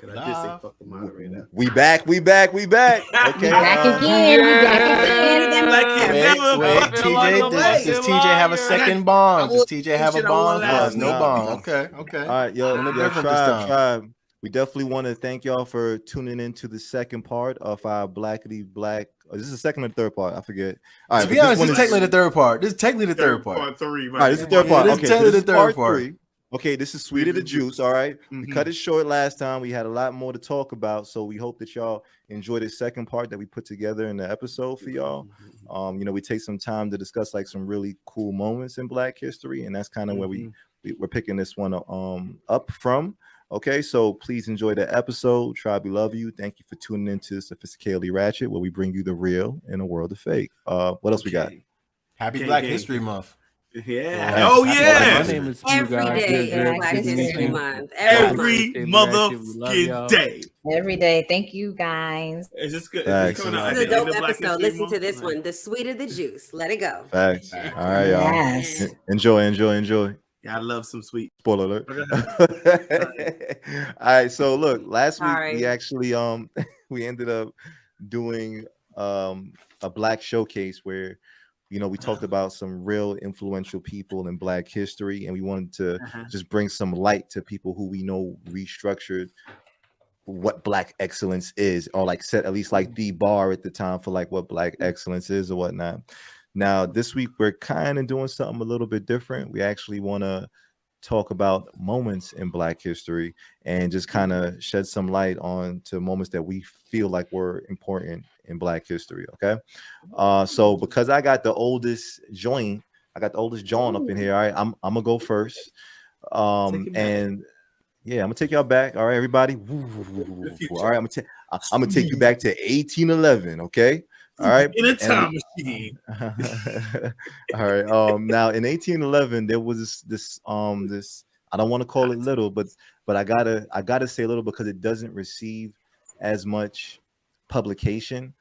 Cause I did say fuck the moderator. We back. Okay. We back again. Wait, TJ, does TJ have a second bomb? Does TJ have a bomb? No bomb. Okay. All right, yo, tribe. We definitely want to thank y'all for tuning into the second part of our Blackity Black. This is the second or third part. I forget. All right, to be honest, this is technically the third part. This is technically the third part. Part 3, right? All right, this is the third part. This is technically the third part. 3. Okay, this is Sweet of the Juice. All right. We cut it short last time. We had a lot more to talk about. So we hope that y'all enjoy the second part that we put together in the episode for y'all. We take some time to discuss like some really cool moments in Black history. And that's kind of where we're picking this one up from. Okay, so please enjoy the episode. Tribe, we love you. Thank you for tuning into Sophisticatedly Ratchet, where we bring you the real in a world of fake. What else we got? Happy Black History Month. Yeah. Oh, yeah. My name is Every day is Black History Month. Every motherfucking day. Every day. Thank you, guys. It's just good. This is a dope episode. Listen to this one. The Sweet of the Juice. Let it go. Facts. All right, y'all. Yes. Enjoy. Yeah, I love some sweet. Spoiler alert. All right, so look, last week we actually we ended up doing a Black showcase where we talked about some real influential people in Black history, and we wanted to just bring some light to people who we know restructured what Black excellence is, or like set at least like the bar at the time for like what Black excellence is or whatnot. Now, this week, we're kind of doing something a little bit different. We actually want to talk about moments in Black history and just kind of shed some light on to moments that we feel like were important in Black history, okay? So because I got the oldest John up in here, all right, I'm going to go first. And yeah, I'm going to take y'all back, all right, everybody? All right, I'm going to take you back to 1811, okay? All right. In a time machine. All right. Now in 1811, there was this I don't want to call it little, but I gotta say little because it doesn't receive as much publication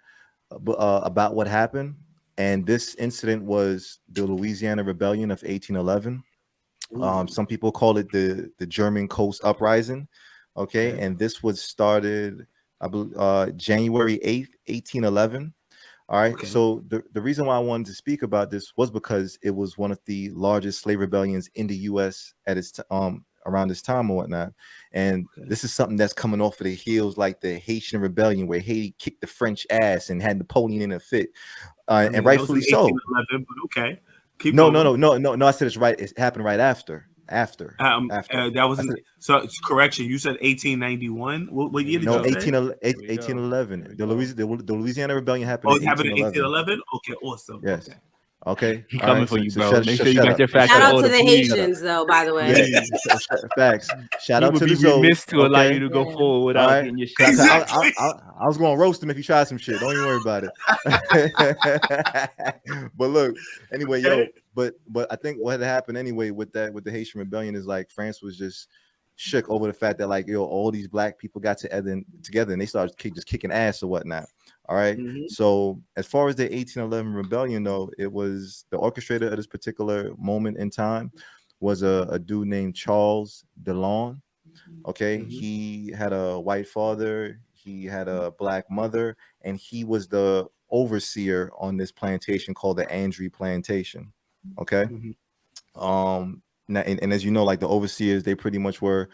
about what happened. And this incident was the Louisiana Rebellion of 1811. Some people call it the German Coast Uprising. Okay, and this was started, I believe, January 8th, 1811. All right. Okay. So the reason why I wanted to speak about this was because it was one of the largest slave rebellions in the U.S. at its around this time or whatnot. And this is something that's coming off of the heels like the Haitian Rebellion, where Haiti kicked the French ass and had Napoleon in a fit, and rightfully so. But okay. No. I said it's right. It happened right after. After. That was so. Correction. You said 1891. What year did you say? 1811. The Louisiana Rebellion happened. Oh, it happened in 1811. Okay, awesome. Yes. Okay. He coming for you, bro. Make sure you got your facts. Shout out to the Haitians, though. By the way. Yeah, facts. Shout out to the Zoe. We missed to allow you to go forward without getting your shit. Exactly. I was going to roast him if he tried some shit. Don't even worry about it. But look, anyway, but I think what had happened anyway with the Haitian Rebellion is like France was just shook over the fact that like all these Black people got together and they started just kicking ass or whatnot. All right. So as far as the 1811 rebellion, though, it was the orchestrator of this particular moment in time was a dude named Charles DeLon. Okay. He had a white father. He had a Black mother, and he was the overseer on this plantation called the Arbury plantation. Okay. Now, and as you know, like the overseers, they pretty much were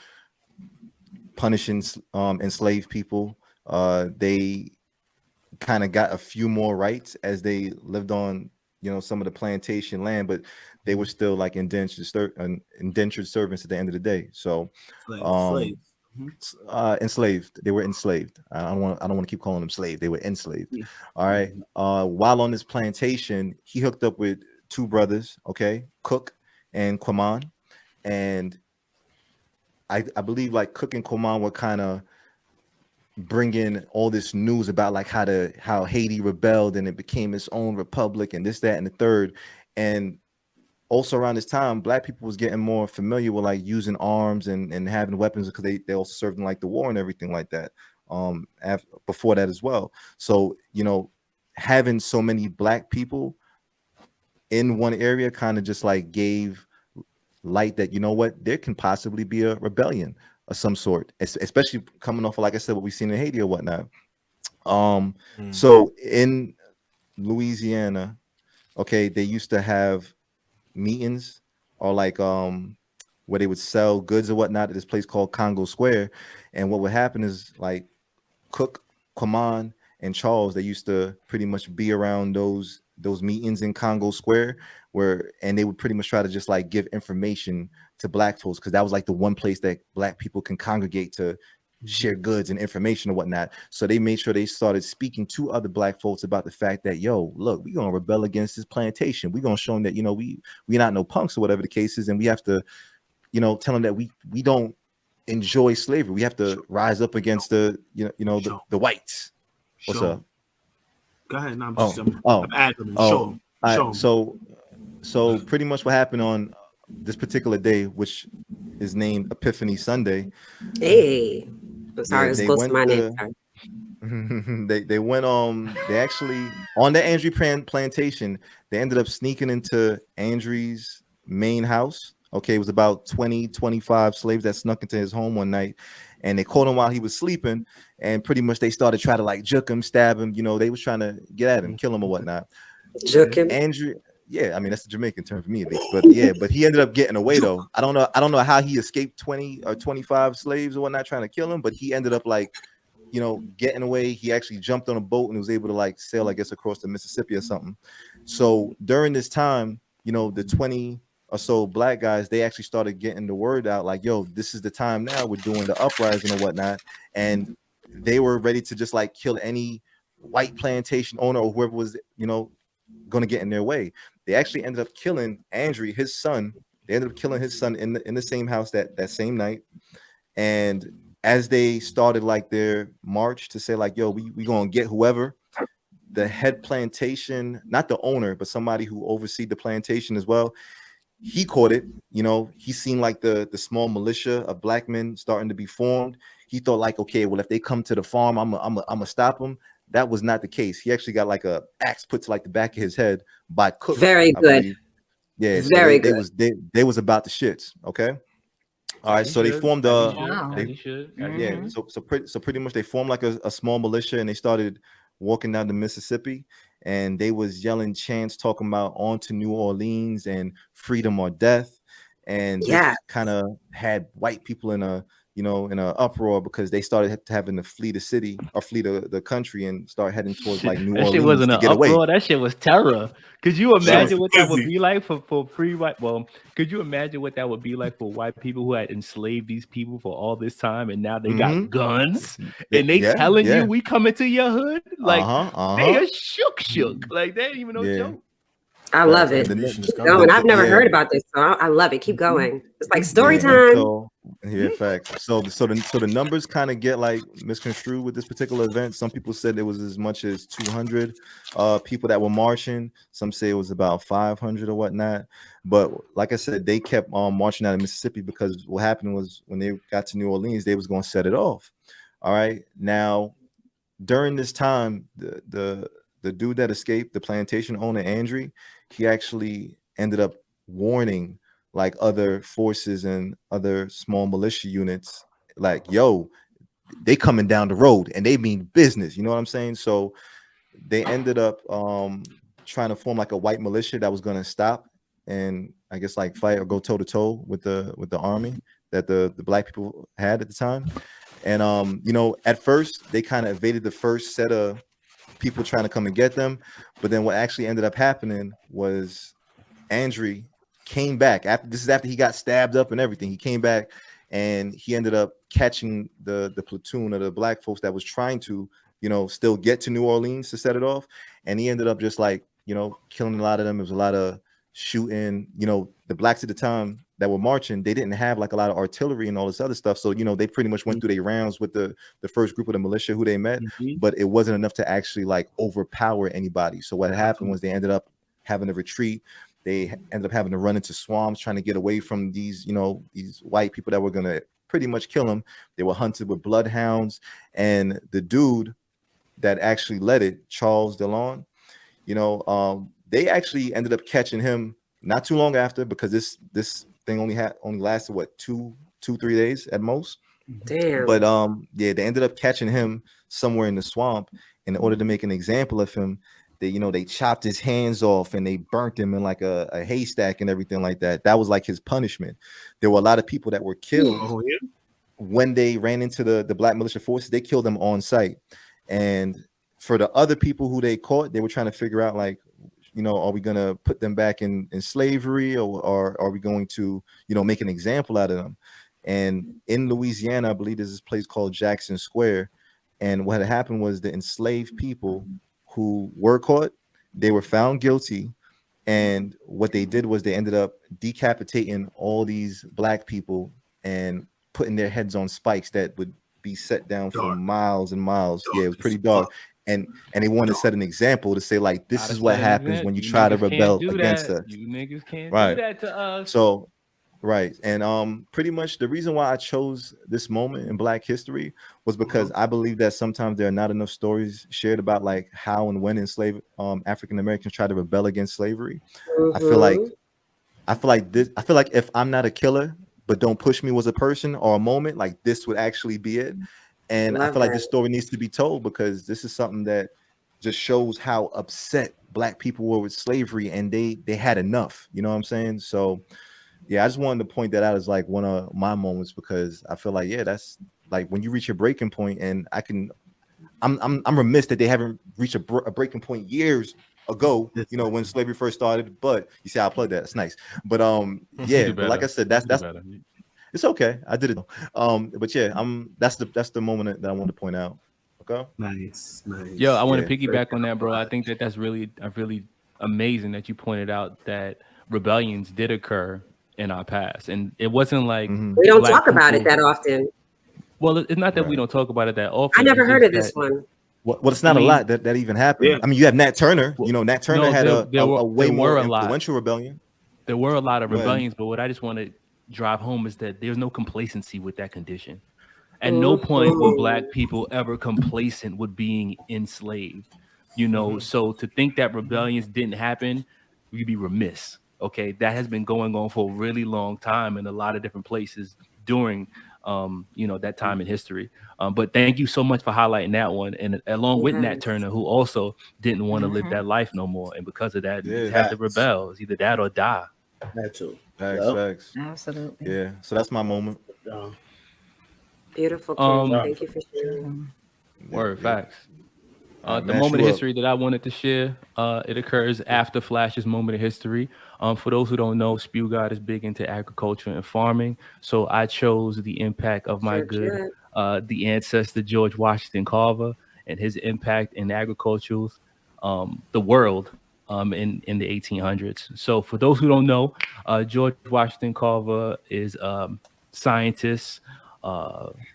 punishing enslaved people. They kind of got a few more rights as they lived on, some of the plantation land, but they were still like indentured servants at the end of the day. So, enslaved. They were enslaved. I don't want to keep calling them slave. They were enslaved. All right. While on this plantation, he hooked up with two brothers. Okay, Cook and Quaman, and I believe like Cook and Quaman were kind of bringing all this news about like how Haiti rebelled and it became its own republic and this, that, and the third. And also around this time, Black people was getting more familiar with like using arms and having weapons because they also served in like the war and everything like that. Before that as well. So having so many Black people in one area kind of just like gave light that there can possibly be a rebellion. of some sort, especially coming off of, like I said, what we've seen in Haiti or whatnot. So in Louisiana, okay, they used to have meetings or like where they would sell goods or whatnot at this place called Congo Square. And what would happen is like Cook, Quamon, and Charles, they used to pretty much be around those meetings in Congo Square and they would pretty much try to just like give information to black folks, because that was like the one place that black people can congregate to share goods and information and whatnot. So they made sure they started speaking to other black folks about the fact that, yo, look, we're gonna rebel against this plantation. We're gonna show them that, you know, we're not no punks or whatever the case is, and we have to, you know, tell them that we don't enjoy slavery. We have to rise up against the the whites. What's up? Go ahead. No, I'm adding. Show them. So pretty much what happened on this particular day, which is named Epiphany Sunday. Hey, I'm sorry, it's close to my name. They went they actually on the Andrew plantation, they ended up sneaking into Andrew's main house. Okay, it was about 25 slaves that snuck into his home one night, and they caught him while he was sleeping, and pretty much they started trying to like juke him, stab him, you know, they was trying to get at him, kill him or whatnot. Juke him. Andrew, yeah, I mean that's the Jamaican term for me at least, but yeah, but he ended up getting away though. I don't know how he escaped 20 or 25 slaves or whatnot trying to kill him, but he ended up like, you know, getting away. He actually jumped on a boat and was able to like sail, I guess, across the Mississippi or something. So during this time, you know, the 20 or so black guys, they actually started getting the word out like, yo, this is the time now, we're doing the uprising and whatnot. And they were ready to just like kill any white plantation owner or whoever was, you know, going to get in their way. They actually ended up killing Andrew, his son. They ended up killing his son in the same house that same night. And as they started like their march to say like, yo, we gonna get whoever, the head plantation, not the owner, but somebody who overseed the plantation as well, he caught it. You know, he seen like the small militia of black men starting to be formed. He thought like, okay, well, if they come to the farm, I'm gonna stop them. That was not the case. He actually got like a axe put to like the back of his head by Cook. Very good. Yeah, so very they good. They was about the shits. Okay. All right, so they formed so pretty much they formed like a small militia, and they started walking down the Mississippi, and they was yelling chants talking about on to New Orleans and freedom or death, and this kind of had white people in a uproar because they started having to flee the city or flee the country and start heading towards like New Orleans. That shit wasn't an uproar. That shit was terror. Could you imagine what that would be like for free white? Well, could you imagine what that would be like for white people who had enslaved these people for all this time, and now they got guns and they telling you we coming to your hood? Like they are shook. Like they ain't even no joke. I love it. Keep going. I've never heard about this, so I love it. Keep going. It's like story time. Facts. So the numbers kind of get like misconstrued with this particular event. Some people said there was as much as 200 people that were marching. Some say it was about 500 or whatnot. But like I said, they kept on marching out of Mississippi because what happened was when they got to New Orleans, they was going to set it off. All right. Now, during this time, the dude that escaped, the plantation owner, Andrew, he actually ended up warning like other forces and other small militia units, like, yo, they coming down the road and they mean business. You know what I'm saying? So they ended up trying to form like a white militia that was going to stop and I guess like fight or go toe to toe with the army that the black people had at the time. And at first they kind of evaded the first set of people trying to come and get them, but then what actually ended up happening was Andrew came back after he got stabbed up and everything. He came back and he ended up catching the platoon of the black folks that was trying to still get to New Orleans to set it off, and he ended up just like killing a lot of them. There was a lot of shooting. The blacks at the time that were marching, they didn't have like a lot of artillery and all this other stuff, so they pretty much went through their rounds with the first group of the militia who they met, but it wasn't enough to actually like overpower anybody. So what happened was they ended up having to retreat. They ended up having to run into swamps trying to get away from these white people that were going to pretty much kill them. They were hunted with bloodhounds, and the dude that actually led it, Charles Delon, they actually ended up catching him not too long after, because this thing only lasted 2-3 days at most. Damn. But yeah, they ended up catching him somewhere in the swamp. And in order to make an example of him, they chopped his hands off and they burnt him in like a haystack and everything like that. That was like his punishment. There were a lot of people that were killed when they ran into the black militia forces. They killed them on sight. And for the other people who they caught, they were trying to figure out, like, are we going to put them back in slavery, or are we going to, make an example out of them? And in Louisiana, I believe there's this place called Jackson Square. And what had happened was the enslaved people who were caught, they were found guilty. And what they did was they ended up decapitating all these black people and putting their heads on spikes that would be set down for miles and miles. Yeah, it was pretty dark. And they wanted to set an example to say, like, this is what happens when you try to rebel against us. You niggas can't do that to us. So, right. And pretty much the reason why I chose this moment in Black history was because I believe that sometimes there are not enough stories shared about, like, how and when enslaved African Americans try to rebel against slavery. I feel like if I'm not a killer, but don't push me was a person or a moment, like, this would actually be it. And I feel like this story needs to be told because this is something that just shows how upset Black people were with slavery, and they had enough. You know what I'm saying? So yeah, I just wanted to point that out as like one of my moments, because I feel like, yeah, that's like when you reach a breaking point, and I'm remiss that they haven't reached a breaking point years ago, when slavery first started. But you see, I plugged that. It's nice. But yeah, but like I said, that's it's okay. I did it. But yeah, that's the moment that I wanted to point out. Okay. Nice. Yo, I want to piggyback on that, bro. I think that's really amazing that you pointed out that rebellions did occur in our past, and it wasn't like we don't talk about it that often. Well, it's not that we don't talk about it that often. I never heard of this one. Well, it's not a lot that even happened. Yeah. I mean, you have Nat Turner. Nat Turner had a way more influential rebellion. There were a lot of rebellions, but what I just want to drive home is that there's no complacency with that condition. At no point were Black people ever complacent with being enslaved. So to think that rebellions didn't happen, we'd be remiss. Okay, that has been going on for a really long time in a lot of different places during that time in history. But thank you so much for highlighting that one, and along with Nat Turner, who also didn't want to live that life no more, and because of that, he had to rebel. It's either that or die. That too. Facts. Absolutely. Yeah. So that's my moment. Beautiful. Thank you for sharing. Word. Facts. The moment of history that I wanted to share, it occurs after Flash's moment of history. For those who don't know, Spew God is big into agriculture and farming. So I chose the impact of my the ancestor George Washington Carver and his impact in agriculture, the world in the 1800s. So for those who don't know, George Washington Carver is scientist,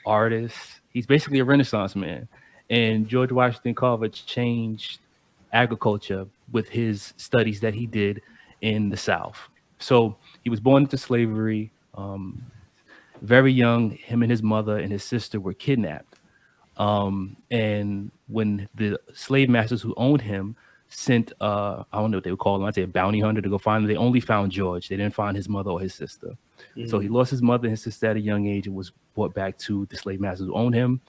artist. He's basically a Renaissance man. And George Washington Carver changed agriculture with his studies that he did in the South. So he was born into slavery, very young. Him and his mother and his sister were kidnapped. And when the slave masters who owned him sent, I don't know what they would call him, I'd say a bounty hunter to go find him, they only found George. They didn't find his mother or his sister. So he lost his mother and his sister at a young age and was brought back to the slave masters who owned him.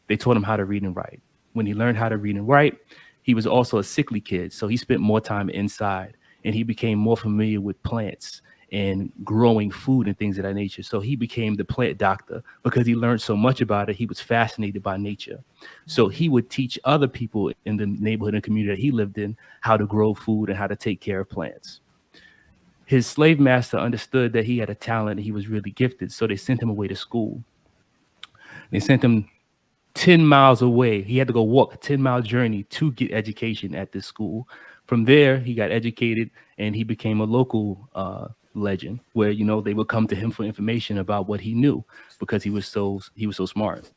They taught him how to read and write. When he learned how to read and write, he was also a sickly kid. So he spent more time inside, and he became more familiar with plants and growing food and things of that nature. So he became the plant doctor because he learned so much about it. He was fascinated by nature. So he would teach other people in the neighborhood and community that he lived in how to grow food and how to take care of plants. His slave master understood that he had a talent and he was really gifted. So they sent him away to school. They sent him 10 miles away. He had to go walk a 10-mile journey to get education at this school. From there, he got educated and he became a local legend where, they would come to him for information about what he knew because he was so smart.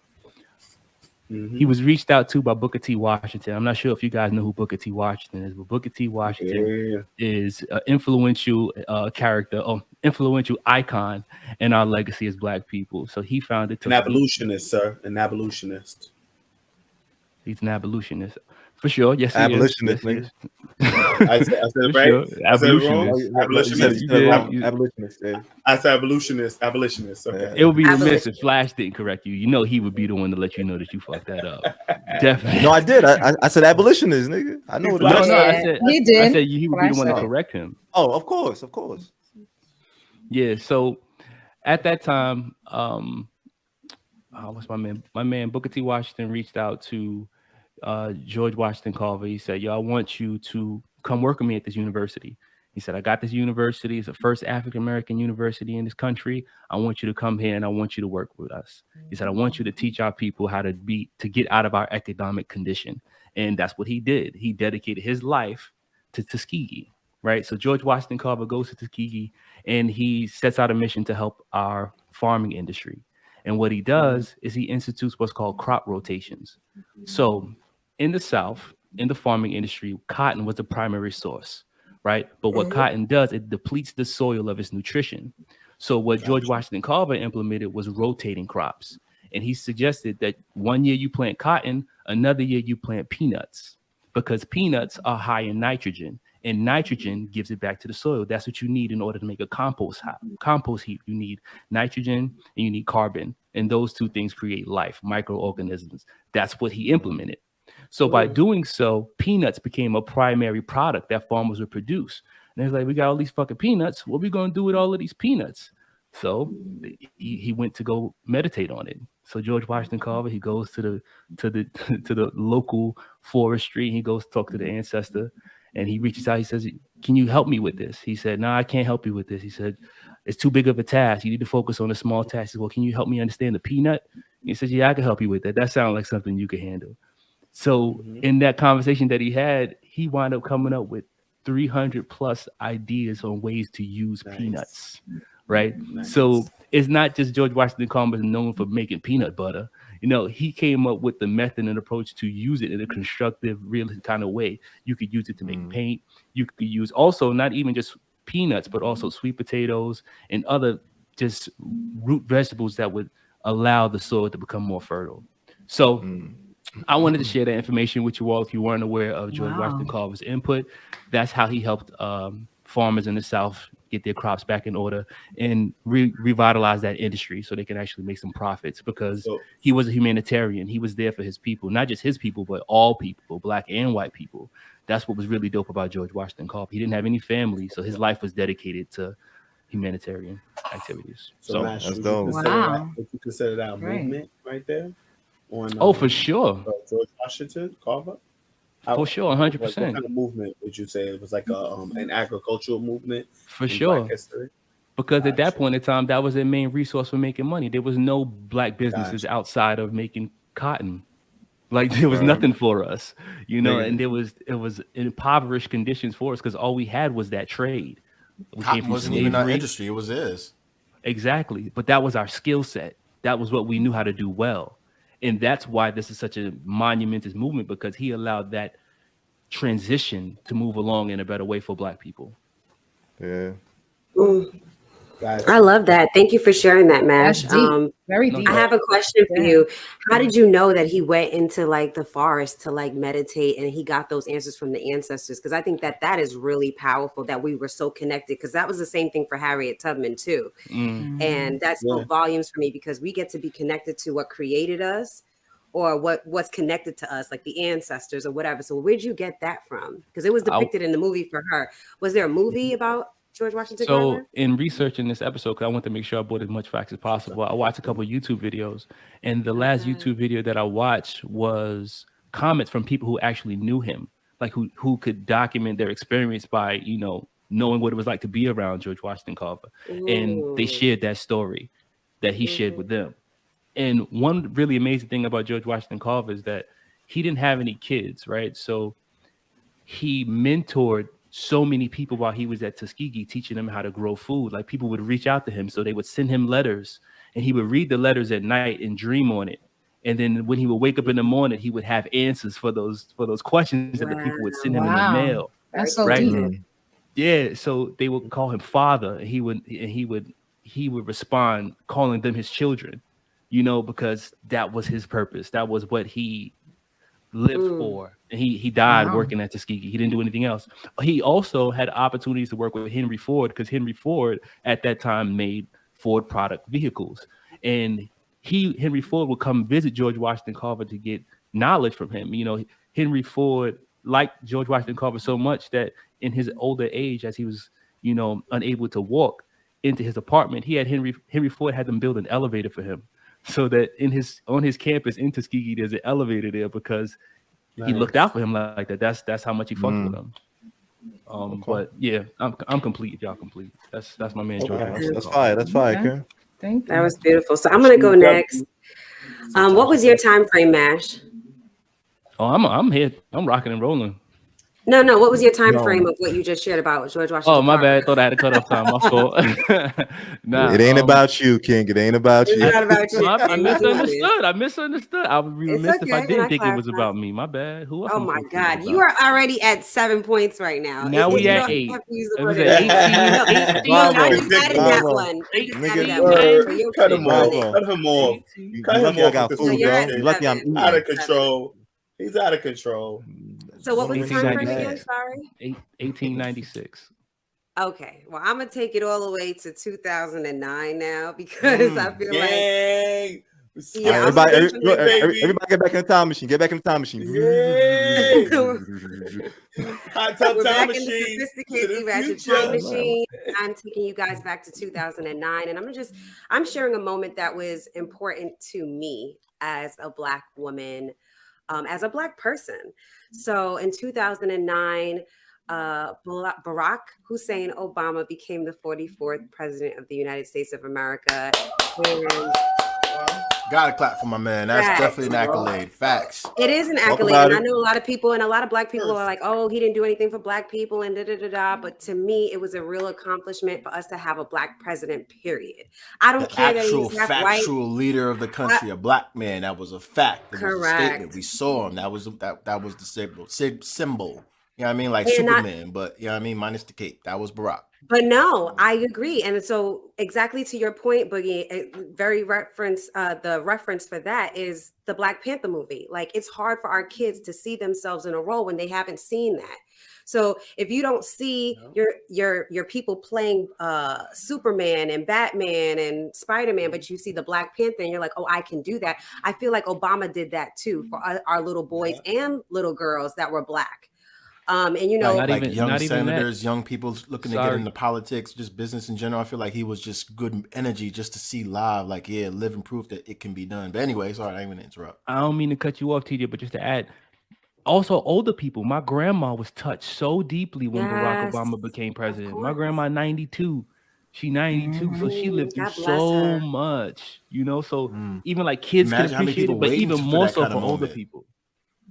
He was reached out to by Booker T. Washington. I'm not sure if you guys know who Booker T. Washington is, but Booker T. Washington is an influential character, influential icon in our legacy as Black people. So he founded an abolitionist, sir, an abolitionist. He's an abolitionist. For sure. Yes, he abolitionist, is. Yes, I said it right. Sure. Abolitionist. Abolitionist. I said abolitionist. Abolitionist. Okay. It would be remiss if Flash didn't correct you. You know he would be the one to let you know that you fucked that up. Definitely. No, I did. I said abolitionist, nigga. I know what I said he did. I said he would be the one to correct him. Oh, of course. Yeah. So at that time, what's my man? My man Booker T. Washington reached out to George Washington Carver. He said, "Yo, I want you to come work with me at this university." He said, "I got this university. It's the first African-American university in this country. I want you to come here and I want you to work with us." He said, "I want you to teach our people how to get out of our economic condition." And that's what he did. He dedicated his life to Tuskegee, right? So George Washington Carver goes to Tuskegee and he sets out a mission to help our farming industry. And what he does is he institutes what's called crop rotations. So in the South, in the farming industry, cotton was the primary source, right? But what cotton does, it depletes the soil of its nutrition. So what George Washington Carver implemented was rotating crops. And he suggested that one year you plant cotton, another year you plant peanuts, because peanuts are high in nitrogen, and nitrogen gives it back to the soil. That's what you need in order to make a compost heap. You need nitrogen and you need carbon, and those two things create life, microorganisms. That's what he implemented. So by doing so, peanuts became a primary product that farmers would produce. And they're like, we got all these fucking peanuts. What are we going to do with all of these peanuts? So he went to go meditate on it. So George Washington Carver, he goes to the local forestry. He goes to talk to the ancestor, and he reaches out. He says, "Can you help me with this?" He said, "No, I can't help you with this." He said, "It's too big of a task. You need to focus on a small task." He said, "Well, can you help me understand the peanut?" He says, "Yeah, I can help you with that. That sounds like something you can handle." So in that conversation that he had, he wound up coming up with 300 plus ideas on ways to use peanuts. Right. Nice. So it's not just George Washington Carver is known for making peanut butter. You know, he came up with the method and approach to use it in a constructive, realistic kind of way. You could use it to make paint. You could use also not even just peanuts, but also sweet potatoes and other just root vegetables that would allow the soil to become more fertile. So I wanted to share that information with you all if you weren't aware of George Washington Carver's input. That's how he helped farmers in the South get their crops back in order and revitalize that industry so they can actually make some profits, because he was a humanitarian. He was there for his people, not just his people, but all people, black and white people. That's what was really dope about George Washington Carver. He didn't have any family, so his life was dedicated to humanitarian activities. So that's dope. Would you consider that a movement right there? For sure. George Washington Carver? For sure, 100%. What kind of movement would you say? It was like an agricultural movement? For sure. Because at that point in time, that was their main resource for making money. There was no black businesses outside of making cotton. Like there was nothing for us, you know, and it was impoverished conditions for us because all we had was that trade. Cotton wasn't even our industry, it was theirs. Exactly. But that was our skill set. That was what we knew how to do well. And that's why this is such a monumentous movement, because he allowed that transition to move along in a better way for black people. Yeah. I love that. Thank you for sharing that, Mash. Very deep. I have a question for you. How did you know that he went into like the forest to like meditate and he got those answers from the ancestors? Because I think that is really powerful that we were so connected, because that was the same thing for Harriet Tubman too. And that spoke volumes for me, because we get to be connected to what created us or what's connected to us, like the ancestors or whatever. So where'd you get that from? Because it was depicted in the movie for her. Was there a movie about George Washington Carver? So in researching this episode, because I want to make sure I brought as much facts as possible, I watched a couple of YouTube videos, and the last YouTube video that I watched was comments from people who actually knew him, like who could document their experience by, you know, knowing what it was like to be around George Washington Carver. And they shared that story that he shared with them. And one really amazing thing about George Washington Carver is that he didn't have any kids, right? So he mentored so many people while he was at Tuskegee, teaching them how to grow food. Like people would reach out to him, so they would send him letters, and he would read the letters at night and dream on it. And then when he would wake up in the morning, he would have answers for those questions that the people would send him in the mail. That's so deep. Yeah, so they would call him father, and he would respond calling them his children, you know, because that was his purpose. That was what he lived for. And he died working at Tuskegee. He didn't do anything else. He also had opportunities to work with Henry Ford because Henry Ford at that time made Ford product vehicles. And Henry Ford would come visit George Washington Carver to get knowledge from him. You know, Henry Ford liked George Washington Carver so much that in his older age, as he was, you know, unable to walk into his apartment, Henry Ford had them build an elevator for him, so that on his campus in Tuskegee, there's an elevator there because he looked out for him like that. That's how much he fucked with him. But yeah, I'm complete. If y'all complete, that's my man George. That's fire. That's fire, Karen. Thank you. That was beautiful. So I'm gonna go next. What was your time frame, Mash? Oh, I'm here. I'm rocking and rolling. No. What was your time frame of what you just shared about George Washington? Oh, my Carver? bad. Thought I had to cut off time. My fault. Nah, it ain't about you, King. It ain't about you. It's not about you. I misunderstood. I would be remiss if I didn't think it was about me. My bad. Who else? Oh my God, you are already at 7 points right now. Now we at 8. It was at 18. Now you added that one. Cut him off. Cut him off. Cut him off. Got food, bro. You lucky I'm eating. Out of control. He's out of control. So what was the time frame again? Sorry. 1896. Okay. Well, I'm gonna take it all the way to 2009 now because I feel like. Yeah, everybody get back in the time machine. Get back in the time machine. Hot tub We're time back in the sophisticated ratchet time machine. I'm taking you guys back to 2009, and I'm sharing a moment that was important to me as a Black woman, as a Black person. So in 2009, Barack Hussein Obama became the 44th president of the United States of America. And gotta clap for my man. That's definitely an accolade. Facts. It is an accolade. And I know a lot of people and a lot of Black people are like, oh, he didn't do anything for Black people and da-da-da-da. But to me, it was a real accomplishment for us to have a Black president, period. I don't care that he's half white. Factual leader of the country, a Black man. That was a fact. That was a Correct. statement. We saw him. That was the symbol. You know what I mean? Like Superman, but you know what I mean? Minus the cape. That was Barack. But no, I agree. And so exactly to your point, Boogie, the reference for that is the Black Panther movie. Like, it's hard for our kids to see themselves in a role when they haven't seen that. So if you don't see your people playing Superman and Batman and Spider-Man, but you see the Black Panther and you're like, oh, I can do that. I feel like Obama did that too for our little boys and little girls that were Black. And you know, like young senators, young people looking to get into politics, just business in general. I feel like he was just good energy just to see live, like, living proof that it can be done. But anyway, sorry, I didn't even interrupt. I don't mean to cut you off, TJ, but just to add, also older people. My grandma was touched so deeply when Barack Obama became president. My grandma 92. She 92, so she lived through so much, you know. So even like kids can appreciate it, but even more so for older people.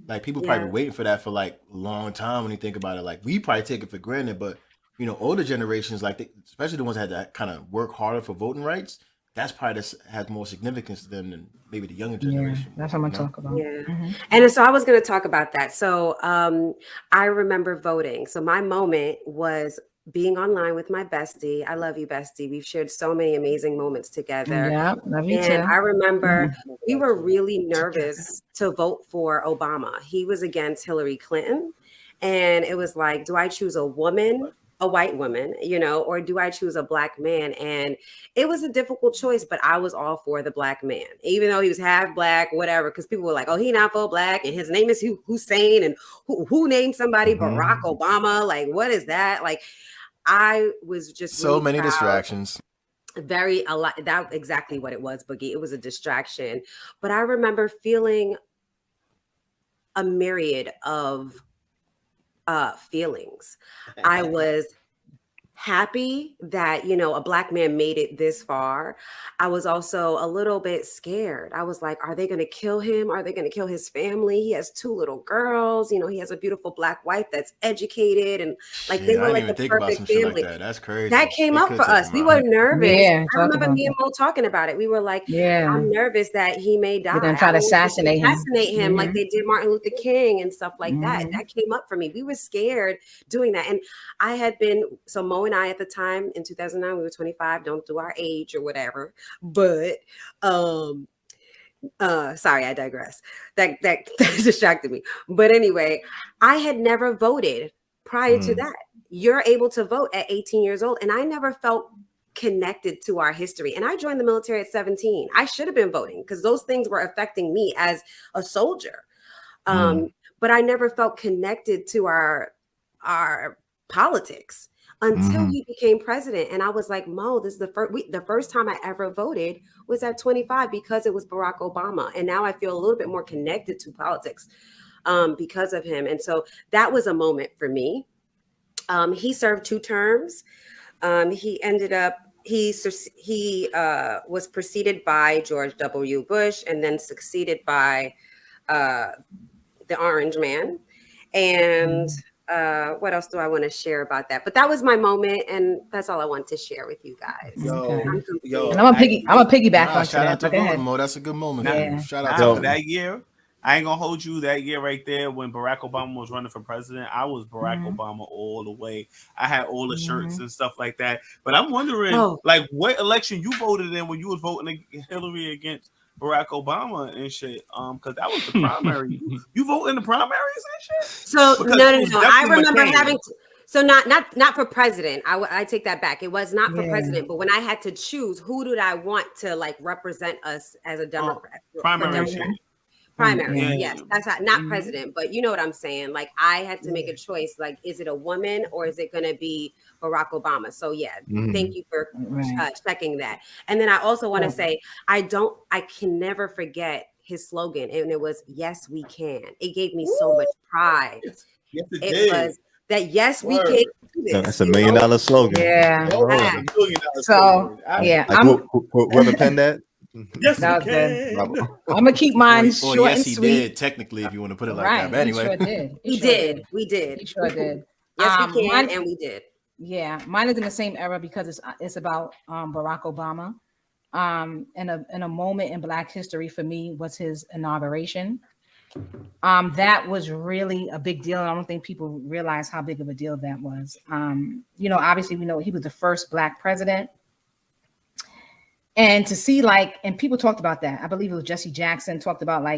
Like, people probably waiting for that for like a long time when you think about it. Like, we probably take it for granted, but you know, older generations, like especially the ones that had to kind of work harder for voting rights, that's probably has more significance to them than maybe the younger generation. Yeah, that's what I'm talking about. Yeah. And so I was going to talk about that. So I remember voting. So my moment was being online with my bestie. I love you, bestie. We've shared so many amazing moments together. Yeah, love you too. And I remember we were really nervous to vote for Obama. He was against Hillary Clinton. And it was like, do I choose a woman, a white woman, you know, or do I choose a Black man? And it was a difficult choice, but I was all for the Black man, even though he was half Black, whatever, because people were like, oh, he not full Black and his name is Hussein, and who named somebody Barack Obama? Like, what is that? Like, I was just so really many distractions. A lot. That's exactly what it was, Boogie. It was a distraction. But I remember feeling a myriad of feelings. I was happy that, you know, a Black man made it this far. I was also a little bit scared. I was like, are they going to kill him? Are they going to kill his family? He has 2 little girls. You know, he has a beautiful Black wife that's educated, and like they were like the perfect family. Like that's crazy. That came up for us. We were nervous. Yeah, I remember me and Mo talking about it. We were like, I'm nervous that he may die. They're going to try to assassinate him. Like they did Martin Luther King and stuff like that. That came up for me. We were scared doing that. And I had been, so Mo and I at the time in 2009, we were 25. Don't do our age or whatever. But Sorry, I digress. That distracted me. But anyway, I had never voted prior to that. You're able to vote at 18 years old, and I never felt connected to our history. And I joined the military at 17. I should have been voting because those things were affecting me as a soldier. But I never felt connected to our politics until he became president. And I was like, Mo, this is the first time I ever voted was at 25 because it was Barack Obama. And now I feel a little bit more connected to politics because of him. And so that was a moment for me. He served 2 terms. He ended up, he was preceded by George W. Bush and then succeeded by the Orange Man. And what else do I want to share about that? But that was my moment, and that's all I want to share with you guys. Yo, and I'm a piggyback on shout out to that. Mo. That's a good moment. Yeah. Shout out to that year. I ain't gonna hold you. That year right there when Barack Obama was running for president, I was Barack Obama all the way. I had all the shirts and stuff like that. But I'm wondering, like, what election you voted in when you was voting Hillary against Barack Obama and shit? Because that was the primary. You vote in the primaries and shit. So no. I remember having to. So not for president. I take that back. It was not for president. But when I had to choose, who did I want to like represent us as a Democrat? Primary, yes. That's not president, but you know what I'm saying. Like I had to make a choice. Like, is it a woman or is it going to be Barack Obama? So thank you for checking that. And then I also want to say, I can never forget his slogan, and it was "Yes, we can." It gave me so much pride. Yes, it was that yes, we can do this. That's $1 million slogan. Yeah. So like, whoever penned that. Yes, that was I'm gonna keep mine short and sweet. He did, technically, if you want to put it like that. But anyway, we did. He sure did. Yes, we can, and we did. Yeah, mine is in the same era because it's about Barack Obama. In a moment in Black history for me was his inauguration. That was really a big deal. I don't think people realize how big of a deal that was. Obviously we know he was the first Black president. And to see and people talked about that. I believe it was Jesse Jackson talked about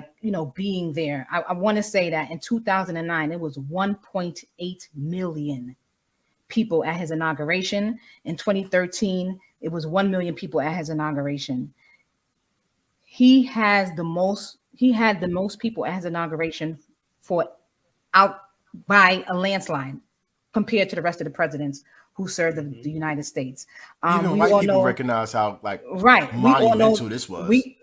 being there. I want to say that in 2009, it was 1.8 million people at his inauguration. In 2013, it was 1 million people at his inauguration. He had the most people at his inauguration by a landslide compared to the rest of the presidents who served the United States. Even white people recognize how monumental this was. We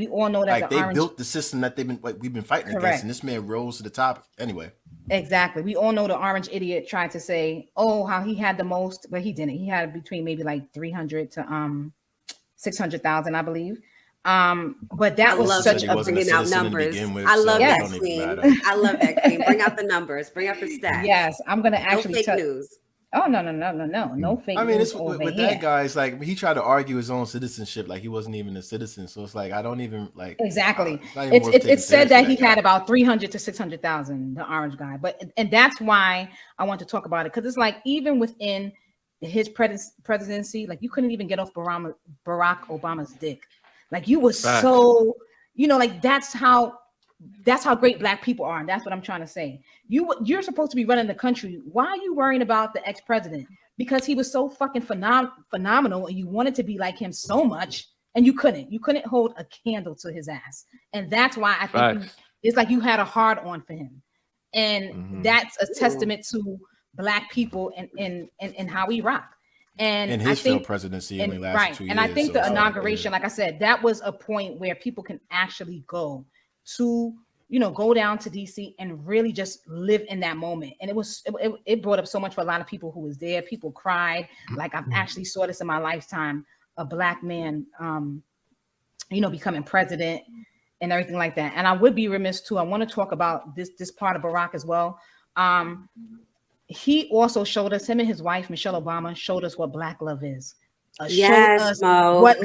all know that they built the system that we've been fighting against, and this man rose to the top anyway. Exactly. We all know the orange idiot tried to say, how he had the most, but he didn't. He had between maybe 300 to 600,000, I believe. But that was such a bringing out numbers. I love that, Queen. I love that, Queen. Bring out the numbers. Bring out the stats. Yes, I'm gonna actually fake news. Oh no fake. I mean, news it's with that guy. It's like he tried to argue his own citizenship, like he wasn't even a citizen. So it's like I don't even exactly. It's said that he had about 300 to 600,000. The orange guy, and that's why I want to talk about it because it's like even within his presidency, like you couldn't even get off Barack Obama's dick. Like you was so, that's how great Black people are, and that's what I'm trying to say. You're supposed to be running the country. Why are you worrying about the ex-president? Because he was so fucking phenomenal, and you wanted to be like him so much, and you couldn't. You couldn't hold a candle to his ass, and that's why I think it's like you had a hard on for him, and that's a testament to Black people and how we rock. And his failed presidency only lasted 2 years. And I think the inauguration, like I said, that was a point where people can actually go to, go down to DC and really just live in that moment. And it brought up so much for a lot of people who was there. People cried. Like I've actually saw this in my lifetime, a Black man, becoming president and everything like that. And I would be remiss too. I want to talk about this part of Barack as well. He also showed us, him and his wife, Michelle Obama, showed us what Black love is. Yes, showed us Mo. What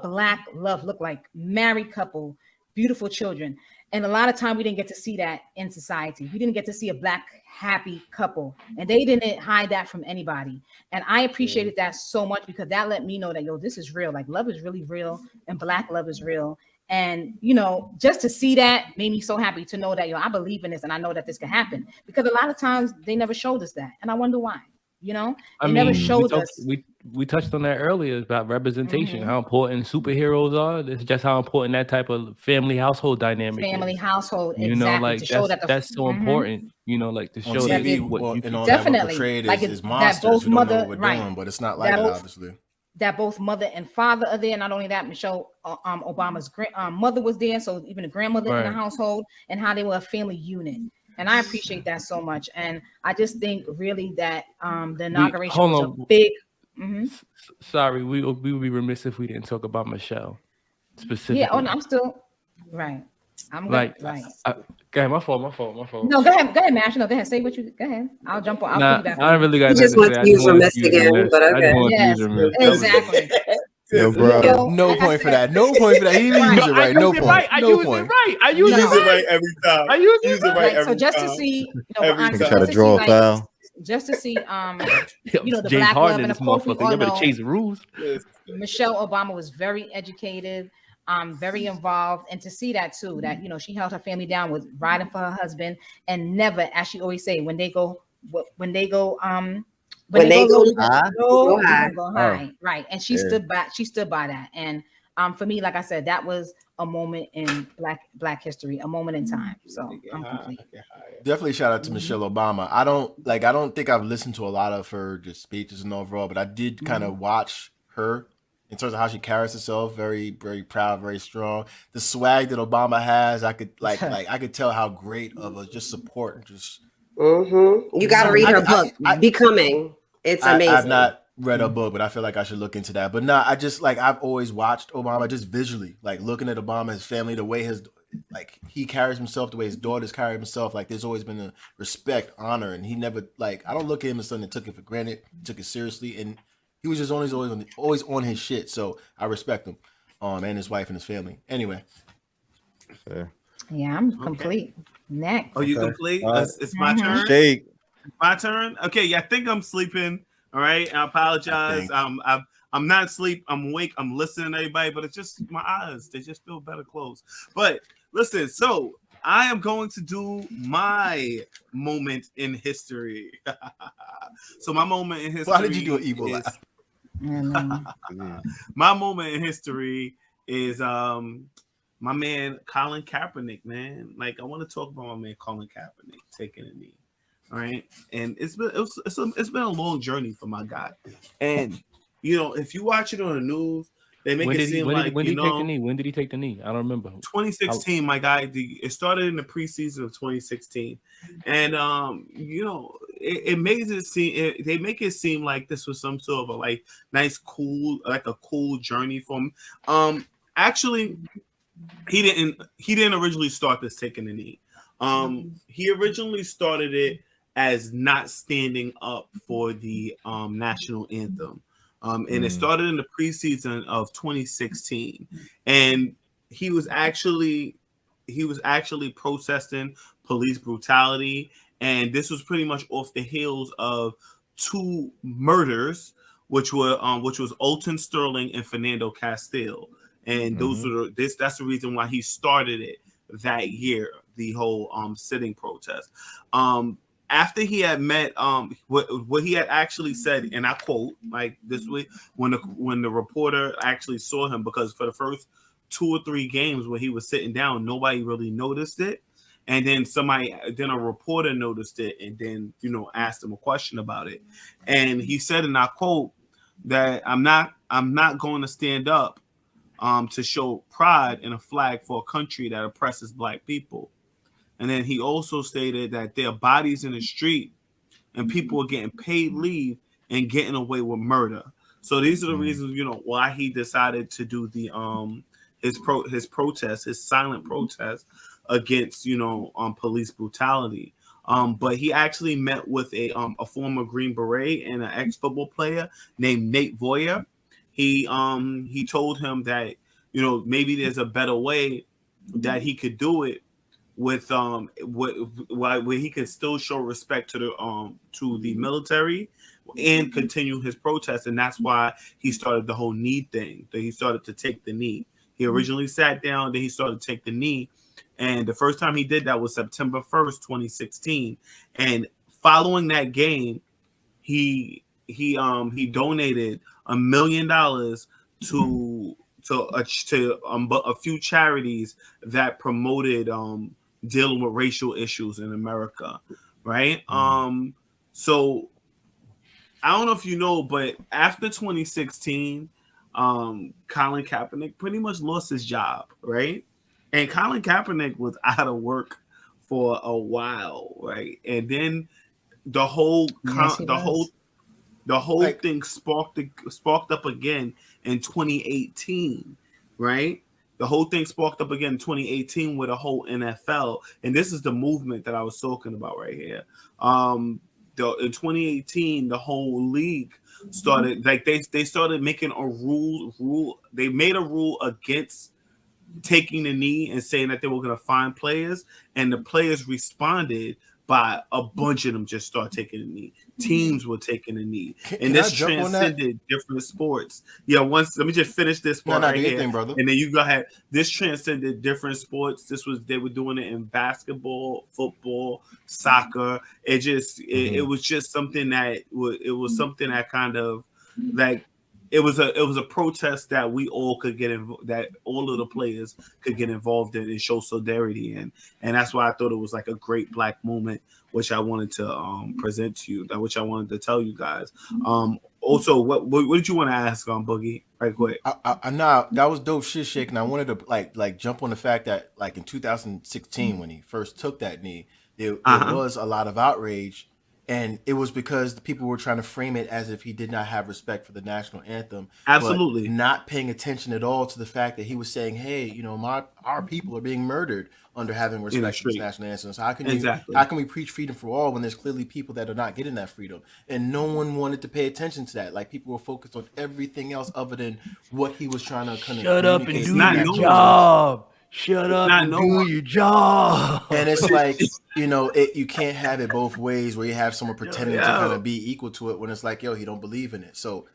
Black love looked like. Married couple, beautiful children. And a lot of time we didn't get to see that in society. We didn't get to see a Black happy couple, and they didn't hide that from anybody. And I appreciated that so much, because that let me know that, yo, this is real. Like, love is really real, and Black love is real. And, you know, just to see that made me so happy to know that, yo, I believe in this, and I know that this can happen, because a lot of times they never showed us that. And I wonder why, you know, they never showed us. We touched on that earlier about representation, how important superheroes are. It's just how important that type of family household dynamic is. Household, you know, like that's so important, you know, like to show on TV, that what and all that portrayed is monsters both who don't know mother, what we're doing, but it's not like that, obviously. That both mother and father are there. Not only that, Michelle Obama's mother was there, so even the grandmother in the household, and how they were a family unit. And I appreciate that so much. And I just think really that the inauguration was a big. Sorry, we would be remiss if we didn't talk about Michelle specifically. Yeah, I'm still right. I'm like right. Go ahead, my fault. No, go ahead, Mash. No, go ahead. Say what you. Go ahead. I'll jump on. I'll piggyback. I really got. You just want to use remiss again, but okay. Yes, exactly. Yo, bro. No point for that. No point for that. He didn't use it right. No point. I use it right every time. I use it right every time. So just to see, try to draw a foul. Just to see, the James Black love, and of course we all better know change the rules. Michelle Obama was very educated, very involved, and to see that too, that she held her family down with riding for her husband, and never, as she always say, when they go high, right? And she stood by that, and for me, like I said, that was a moment in Black history, a moment in time. So I'm complete. Definitely shout out to Michelle Obama. I don't think I've listened to a lot of her just speeches and overall, but I did kind of watch her in terms of how she carries herself. Very, very proud, very strong. The swag that Obama has, I could I could tell how great of a just support. Just you got to read her book, Becoming. It's amazing. I've not read a book, but I feel like I should look into that. But no, I just I've always watched Obama just visually, looking at Obama, his family, the way he carries himself, the way his daughters carry himself. There's always been a respect, honor, and he never I don't look at him as something that took it for granted, took it seriously, and he was just always on his shit. So I respect him, and his wife and his family. Anyway, yeah, I'm complete. Next. Oh, you complete? It's my turn. Shake. My turn. Okay, yeah, I think I'm sleeping. All right, I apologize. I'm not asleep. I'm awake. I'm listening to everybody, but it's just my eyes. They just feel better closed. But listen, so I am going to do my moment in history. So my moment in history. Why did you do an evil laugh? My moment in history is my man Colin Kaepernick, man. I want to talk about my man Colin Kaepernick taking a knee. All right, and it's been a long journey for my guy, and if you watch it on the news, they make it seem like when did he take the knee? When did he take the knee? I don't remember. 2016, my guy. It started in the preseason of 2016, and it makes it seem they make it seem like this was some sort of a nice, cool, a cool journey for him. Actually, he didn't originally start this taking the knee. He originally started it as not standing up for the national anthem. And it started in the preseason of 2016. And he was actually protesting police brutality. And this was pretty much off the heels of two murders, which was Alton Sterling and Fernando Castile. And that's the reason why he started it that year, the whole sitting protest. After he had met what he had actually said, and I quote this way, when the reporter actually saw him, because for the first 2 or 3 games where he was sitting down, nobody really noticed it, and then a reporter noticed it, and then asked him a question about it, and he said, and I quote, that I'm not going to stand up to show pride in a flag for a country that oppresses Black people. And then he also stated that there are bodies in the street and people are getting paid leave and getting away with murder. So these are the reasons, why he decided to do the his protest, his silent protest against, police brutality. But he actually met with a former Green Beret and an ex-football player named Nate Voyer. He told him that, maybe there's a better way that he could do it with where he could still show respect to the military and continue his protest. And that's why he started the whole knee thing. That he started to take the knee. He originally sat down, then he started to take the knee. And the first time he did that was September 1st, 2016. And following that game, he donated $1 million to a few charities that promoted dealing with racial issues in America, right? So I don't know if you know, but after 2016, Colin Kaepernick pretty much lost his job, right? And Colin Kaepernick was out of work for a while, right? And then the whole thing sparked up again in 2018, right? The whole thing sparked up again in 2018 with a whole NFL, and this is the movement that I was talking about right here. In 2018, the whole league started they started making a rule. They made a rule against taking the knee and saying that they were going to fine players, and the players responded by a bunch of them just start taking the knee. Teams were taking the knee, and this transcended different sports. Yeah, let me just finish this part right here, brother. And then you go ahead. This transcended different sports. They were doing it in basketball, football, soccer. It was just something that kind of like. It was a protest that we all could that all of the players could get involved in and show solidarity in, and that's why I thought it was like a great Black moment, which I wanted to present to you, which I wanted to tell you guys. Also, what did you want to ask on Boogie? Right quick. Nah, that was dope shit, Shake, and I wanted to like jump on the fact that like in 2016 when he first took that knee, there was a lot of outrage. And it was because the people were trying to frame it as if he did not have respect for the national anthem. Absolutely. But not paying attention at all to the fact that he was saying, hey, our people are being murdered under having respect for the national anthem. So how can we preach freedom for all when there's clearly people that are not getting that freedom? And no one wanted to pay attention to that. Like people were focused on everything else other than what he was trying to kind of shut up and do your job. Shut up and do your job. And it's like, you can't have it both ways where you have someone pretending to kind of be equal to it when it's like, he don't believe in it. So,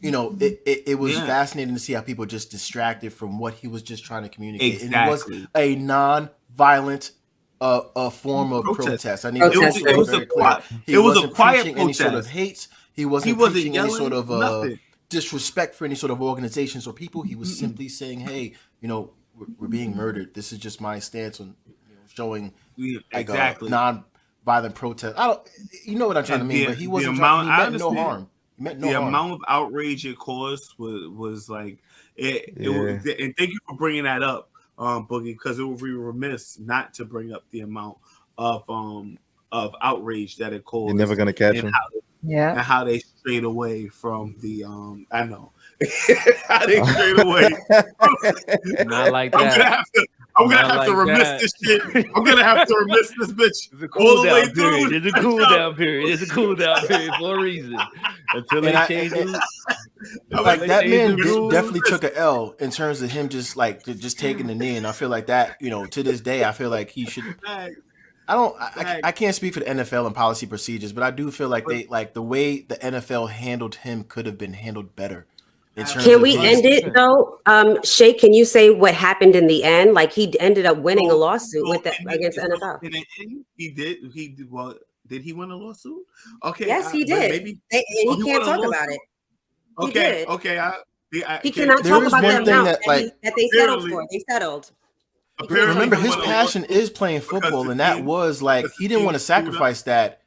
it was fascinating to see how people just distracted from what he was just trying to communicate. Exactly. And it was a non-violent form of protest. I need to be very clear. He wasn't preaching any sort of hate. He wasn't preaching any sort of disrespect for any sort of organizations or people. He was simply saying, hey, we're being murdered. This is just my stance on showing a non-violent protest. You know what I'm trying to mean, but he wasn't. He meant no harm. The amount of outrage it caused was like it. And thank you for bringing that up, Boogie, because it would be remiss not to bring up the amount of outrage that it caused. You're never gonna catch him. And how they strayed away from the I know. How they strayed away. Not like that. I'm gonna have to remiss this shit. I'm gonna have to remiss this bitch all the way through. There's a cool down period. There's a cool down period for a reason. Until they change it. Like that man definitely took an L in terms of him just taking the knee. And I feel like that, to this day, I feel like he should. I can't speak for the NFL and policy procedures, but I do feel like the way the NFL handled him could have been handled better. Can we end it though? Shay, can you say what happened in the end? Like he ended up winning a lawsuit against the NFL. In the end, he did. Well, did he win a lawsuit? Okay. Yes, he did. Maybe, and he can't talk about it. Okay. He cannot talk about the amount that they settled for. They settled. Remember, his passion is playing football, and that was like he didn't want to sacrifice that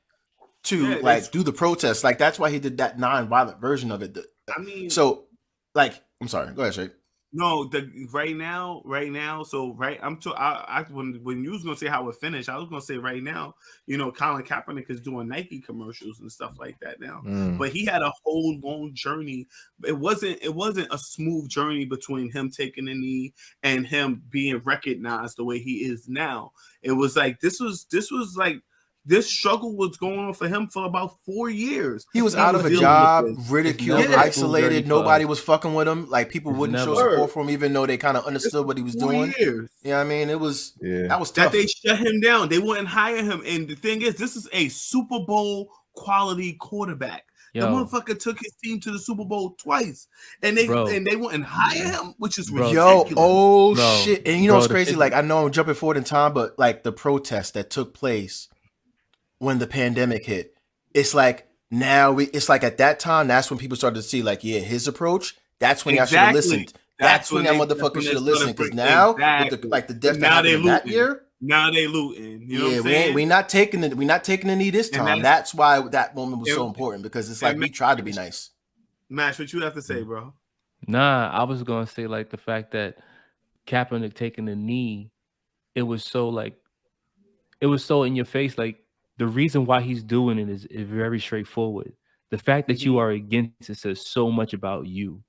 to do the protest. Like that's why he did that non-violent version of it. I'm sorry. Go ahead, Shay. No, right now. So when you was gonna say how it finished, I was gonna say right now. Colin Kaepernick is doing Nike commercials and stuff like that now. But he had a whole long journey. It wasn't a smooth journey between him taking the knee and him being recognized the way he is now. It was like this was like this struggle was going on for him for about 4 years. He was out of a job, ridiculed, isolated. Nobody was fucking with him. Like people wouldn't show support for him, even though they kind of understood what he was doing. Years. You know what I mean? It was that was That tough. they shut him down. They wouldn't hire him. And the thing is, this is a Super Bowl quality quarterback. The motherfucker took his team to the Super Bowl twice, and they wouldn't hire him, which is ridiculous. Shit! And you know what's crazy? Like I know I'm jumping forward in time, but like the protests that took place when the pandemic hit, it's like now it's like at that time that's when people started to see like his approach. That's when y'all should have listened. That's when that motherfucker should have listened. Because now with the death that happened that year. Now they looting. You know what I'm saying? we not taking the knee this time. That's why that moment was so important, because it's like we tried to be nice. Mash, what you have to say, bro? Nah, I was gonna say like the fact that Kaepernick taking the knee, it was so in your face. Like the reason why he's doing it is very straightforward. The fact that you are against it says so much about you.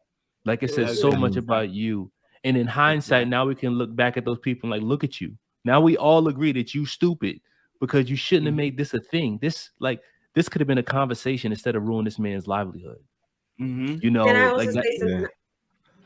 Like it says so much about you. And in hindsight, now we can look back at those people and like, look at you. Now we all agree that you stupid because you shouldn't have made this a thing. This could have been a conversation instead of ruining this man's livelihood. You know, can I also say something?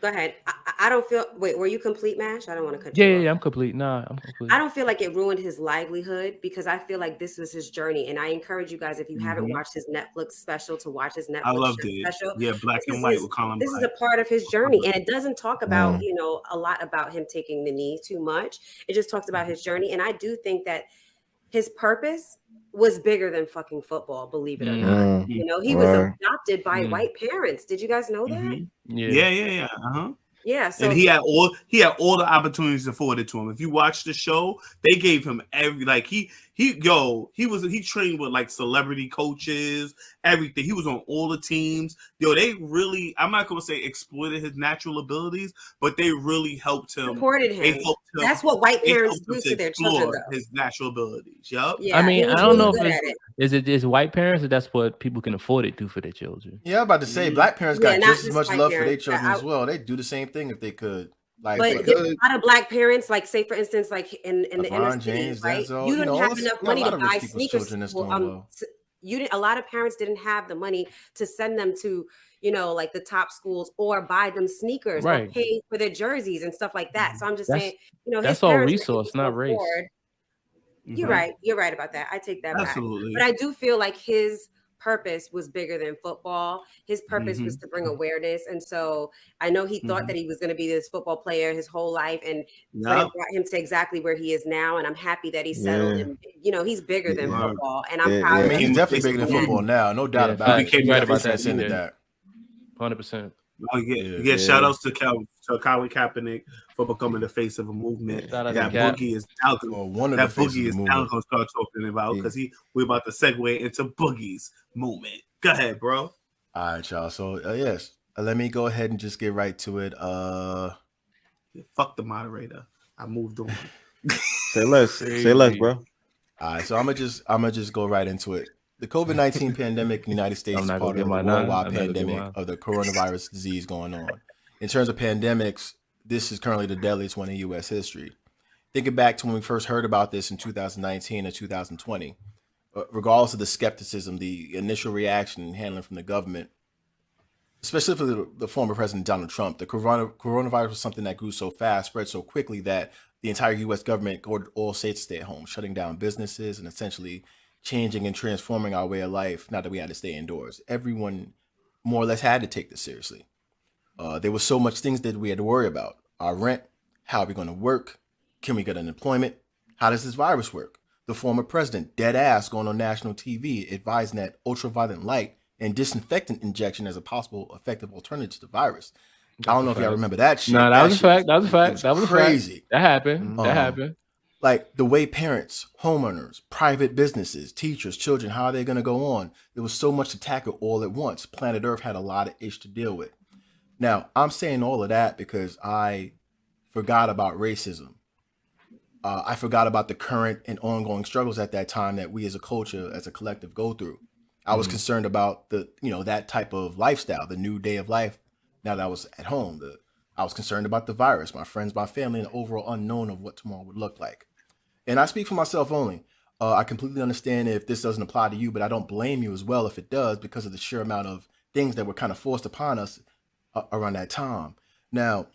Go ahead. I don't feel. Wait, were you complete, Mash? I don't want to cut you off. Yeah, I'm complete. Nah, I'm complete. I don't feel like it ruined his livelihood because I feel like this was his journey, and I encourage you guys, if you haven't watched his Netflix special, to watch his Netflix special. Yeah, Black and White with Colin. This is a part of his journey, and it doesn't talk about a lot about him taking the knee too much. It just talks about his journey, and I do think that his purpose was bigger than fucking football, believe it or not. You know, he was adopted by white parents. Did you guys know that? Yeah. Yeah, so and he had all the opportunities afforded to him. If you watch the show, they gave him he trained with like celebrity coaches, everything. He was on all the teams. They really, I'm not gonna say exploited his natural abilities, but they really helped him. Supported him. That's what white parents do to their children, though. His natural abilities. Yep. Yeah, I mean, I don't know if it's white parents or that's what people can afford it to for their children. Yeah, I'm about to say black parents got just as much love for their children as well. They do the same thing if they could. Like, but a lot of black parents, like say for instance, like in the inner city, right? You didn't have enough money to buy sneakers. A lot of parents didn't have the money to send them to, like the top schools or buy them sneakers or pay for their jerseys and stuff like that. So I'm just saying, that's all resource, not race. You're right. You're right about that. I take that back. But I do feel like his purpose was bigger than football. His purpose was to bring awareness. And so I know he thought that he was going to be this football player his whole life, and but it brought him to exactly where he is now. And I'm happy that he settled and he's bigger than football. And I'm proud of him. He's definitely bigger than football now, no doubt about it. He right about that. 100%. Shout outs to Colin Kaepernick for becoming the face of a movement. That Boogie is now gonna start talking about, because we're about to segue into Boogie's movement. Go ahead, bro. All right, y'all. So let me go ahead and just get right to it. Fuck the moderator. I moved on. Say less, bro. All right, so I'm gonna just go right into it. The COVID-19 pandemic in the United States is part of the worldwide pandemic of the coronavirus disease going on. In terms of pandemics, this is currently the deadliest one in U.S. history. Thinking back to when we first heard about this in 2019 or 2020, regardless of the skepticism, the initial reaction and handling from the government, especially for the former President Donald Trump, the coronavirus was something that grew so fast, spread so quickly that the entire U.S. government ordered all states to stay at home, shutting down businesses and essentially changing and transforming our way of life now that we had to stay indoors. Everyone more or less had to take this seriously. There was so much things that we had to worry about. Our rent, how are we going to work? Can we get unemployment? How does this virus work? The former president, dead ass, going on national TV, advising that ultraviolet light and disinfectant injection as a possible effective alternative to the virus. I don't know if y'all remember that shit. No, that was a fact. That was a fact. That was crazy. That happened. That happened. Like the way parents, homeowners, private businesses, teachers, children, how are they going to go on? There was so much to tackle all at once. Planet Earth had a lot of ish to deal with. Now, I'm saying all of that because I forgot about racism. I forgot about the current and ongoing struggles at that time that we as a culture, as a collective, go through. I was concerned about that type of lifestyle, the new day of life. Now that I was at home, I was concerned about the virus, my friends, my family, and the overall unknown of what tomorrow would look like. And I speak for myself only. I completely understand if this doesn't apply to you, but I don't blame you as well if it does, because of the sheer amount of things that were kind of forced upon us around that time. Now,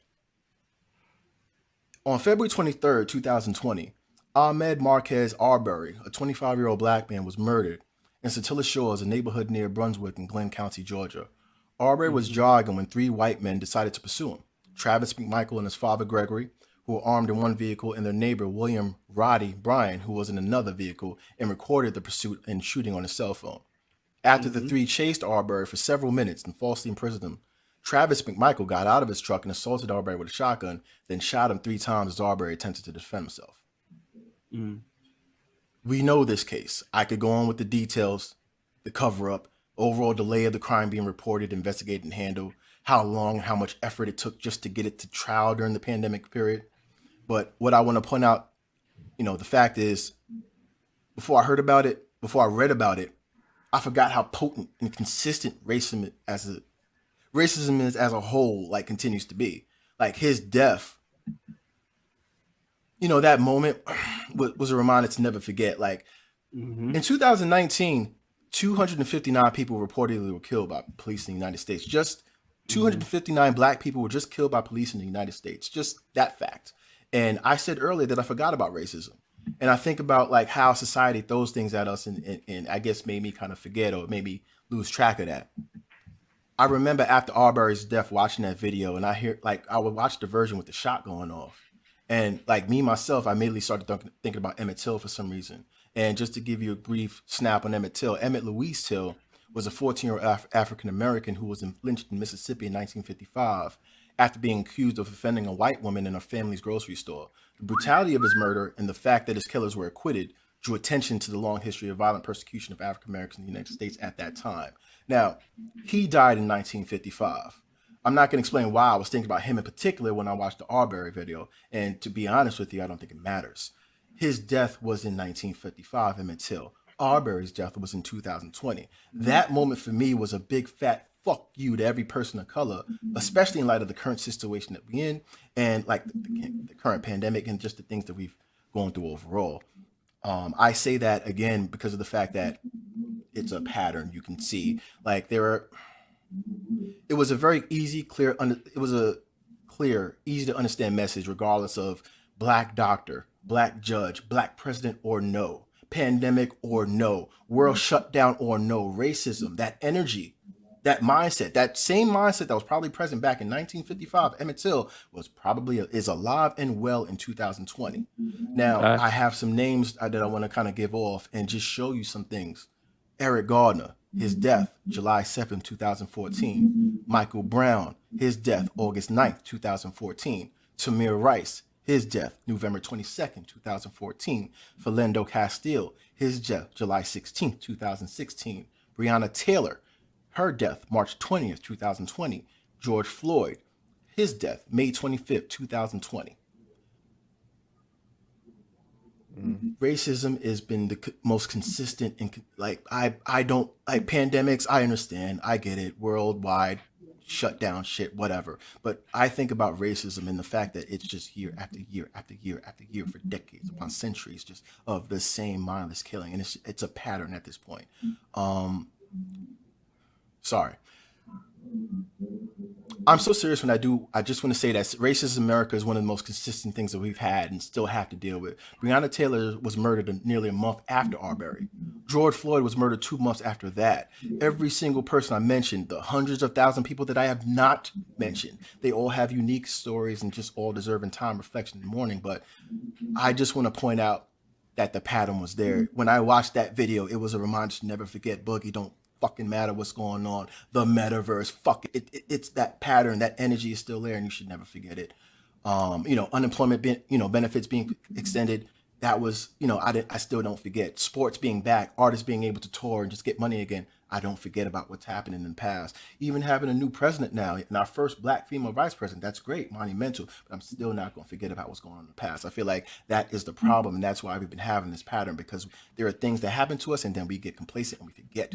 on February 23rd, 2020, Ahmed Marquez Arbury, a 25-year-old black man, was murdered in Satilla Shores, a neighborhood near Brunswick in Glenn County, Georgia. Arbury was jogging when 3 white men decided to pursue him. Travis McMichael and his father, Gregory, who were armed in one vehicle, and their neighbor, William Roddy Bryan, who was in another vehicle and recorded the pursuit and shooting on his cell phone. After the 3 chased Arbury for several minutes and falsely imprisoned him, Travis McMichael got out of his truck and assaulted Arbury with a shotgun, then shot him 3 times as Arbury attempted to defend himself. We know this case. I could go on with the details, the cover-up, overall delay of the crime being reported, investigated, and handled, how long and how much effort it took just to get it to trial during the pandemic period. But what I want to point out, the fact is, before I read about it, I forgot how potent and consistent racism is as a whole, like, continues to be. Like, his death, that moment was a reminder to never forget. Like, in 2019, 259 people reportedly were killed by police in the United States. Just 259 black people were just killed by police in the United States. Just that fact. And I said earlier that I forgot about racism. And I think about, like, how society throws things at us and I guess made me kind of forget or maybe lose track of that. I remember after Arbery's death watching that video, and I would watch the version with the shot going off. And, like, me, myself, I immediately started thinking about Emmett Till for some reason. And just to give you a brief snap on Emmett Till, Emmett Louise Till was a 14-year-old African-American who was lynched in Mississippi in 1955 after being accused of offending a white woman in her family's grocery store. The brutality of his murder and the fact that his killers were acquitted drew attention to the long history of violent persecution of African-Americans in the United States at that time. Now, he died in 1955. I'm not going to explain why I was thinking about him in particular when I watched the Arbury video. And to be honest with you, I don't think it matters. His death was in 1955, Emmett Till. Arbery's death was in 2020. That moment for me was a big fat fuck you to every person of color, especially in light of the current situation that we're in and, like, the current pandemic and just the things that we've gone through overall. I say that again because of the fact that it's a pattern you can see. Like, it was a very easy, clear, easy to understand message, regardless of black doctor, black judge, black president or no, pandemic or no, world shutdown or no, racism, that energy, that mindset, that same mindset that was probably present back in 1955, Emmett Till is alive and well in 2020. Now, I have some names that I want to kind of give off and just show you some things. Eric Gardner, his death, July 7th, 2014. Michael Brown, his death, August 9th, 2014. Tamir Rice, his death, November 22nd, 2014. Philando Castile, his death, July 16th, 2016. Breonna Taylor, her death, March 20th, 2020. George Floyd, his death, May 25th, 2020. Racism has been the most consistent, and I don't like pandemics. I understand, I get it, worldwide shutdown shit, whatever. But I think about racism and the fact that it's just year after year after year after year for decades upon centuries, just of the same mindless killing, and it's a pattern at this point. Sorry. I'm so serious when I just want to say that racism in America is one of the most consistent things that we've had and still have to deal with. Breonna Taylor was murdered nearly a month after Arbury. George Floyd was murdered 2 months after that. Every single person I mentioned, the hundreds of thousands of people that I have not mentioned, they all have unique stories and just all deserving time, reflection, and mourning. But I just want to point out that the pattern was there. When I watched that video, it was a reminder to never forget, Boogie, don't fucking matter what's going on, the metaverse, fuck it. It's that pattern, that energy is still there, and you should never forget it. Unemployment benefits being extended, that was, I still don't forget. Sports being back, artists being able to tour and just get money again, I don't forget about what's happening in the past. Even having a new president now, and our first black female vice president, that's great, monumental, but I'm still not going to forget about what's going on in the past. I feel like that is the problem, and that's why we've been having this pattern, because there are things that happen to us and then we get complacent and we forget.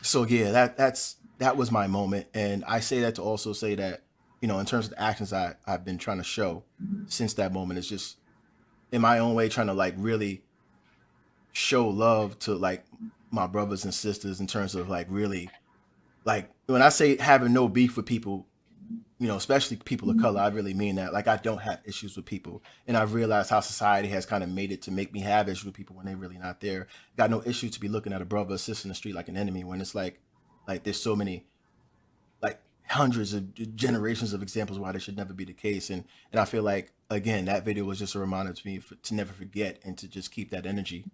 So yeah, that was my moment. And I say that to also say that, in terms of the actions I've been trying to show since that moment, it's just in my own way trying to, like, really show love to like my brothers and sisters in terms of like really, like when I say having no beef with people, you know, especially people of color, I really mean that. Like I don't have issues with people, and I've realized how society has kind of made it to make me have issues with people when they're really not there. Got no issue to be looking at a brother or sister in the street like an enemy when it's like there's so many, like hundreds of generations of examples why this should never be the case. And I feel like again that video was just a reminder to me to never forget and to just keep that energy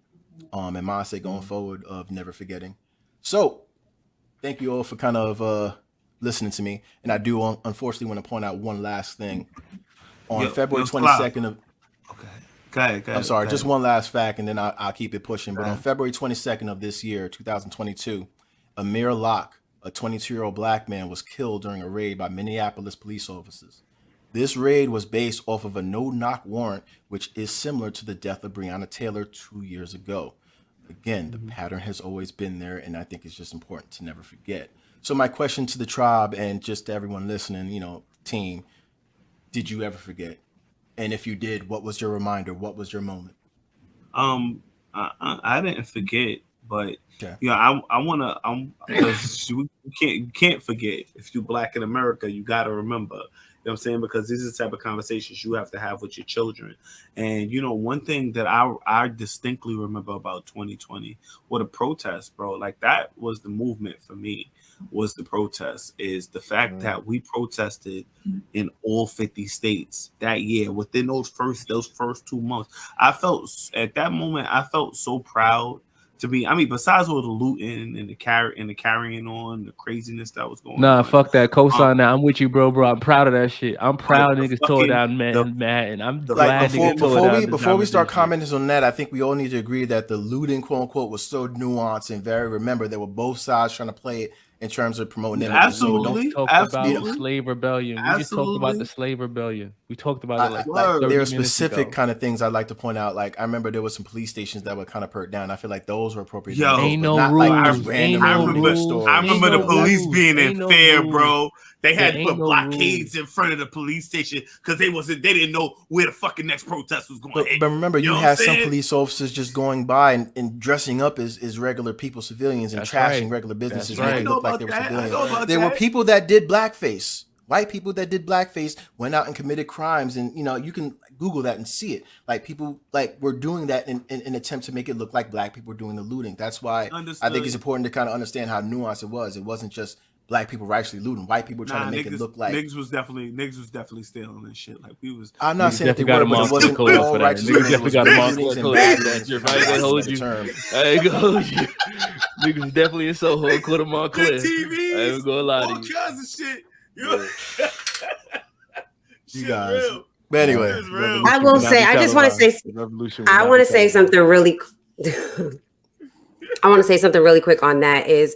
and mindset going forward of never forgetting. So thank you all for kind of listening to me. And I do unfortunately want to point out one last thing. On February 22nd of Okay. I'm sorry, just one last fact and then I'll keep it pushing. But on February 22nd of this year, 2022, Amir Locke, a 22-year-old black man, was killed during a raid by Minneapolis police officers. This raid was based off of a no-knock warrant, which is similar to the death of Breonna Taylor 2 years ago. Again, the pattern has always been there, and I think it's just important to never forget. So my question to the tribe and just to everyone listening, you know, team, did you ever forget? And if you did, what was your reminder? What was your moment? I didn't forget, but I wanna because you can't forget. If you black in America, you gotta remember. You know what I'm saying? Because these are the type of conversations you have to have with your children. And you know, one thing that I distinctly remember about 2020, what a protest, bro. Like that was the movement for me. Was the protest is the fact that we protested in all 50 states that year within those first 2 months. I felt at that moment I felt so proud to be. I mean, besides all the looting and the carrying on, the craziness that was going on. Nah, fuck that. Co-sign now. I'm with you, bro. I'm proud of that shit. I'm proud niggas tore down and I'm glad niggas tore down. Before we start commenting on that, I think we all need to agree that the looting, quote unquote, was so nuanced and very. Remember, there were both sides trying to play it in terms of promoting images. Absolutely. So don't talk about the slave rebellion. We just talked about the slave rebellion. We talked about it like there are specific kind of things I'd like to point out. Like I remember there were some police stations that were kind of perked down. I feel like those were appropriate. Yo, ain't no rules. I remember the police being in fear, bro. They had to put blockades in front of the police station because they didn't know where the fucking next protest was going. But remember, you had some police officers just going by and dressing up as regular people, civilians, and trashing regular businesses, making it look like they were civilians. There were people that did blackface. White people that did blackface went out and committed crimes, and you know you can Google that and see it. Like people were doing that in an attempt to make it look like black people were doing the looting. That's why I think it's important to kind of understand how nuanced it was. It wasn't just black people were actually looting. White people were trying to make it look like niggas was definitely stealing and shit. Like we was. I'm not saying that they were, but it wasn't all righteous. Niggas definitely got a monster code for that. I ain't gonna hold you. I ain't gonna hold you. Niggas definitely in Soho, quote them on clear. I ain't gonna lie to you. All kinds of shit. You guys. Real. But anyway, I will say. I just want to say. I want to say something really. I want to say something really quick on that. Is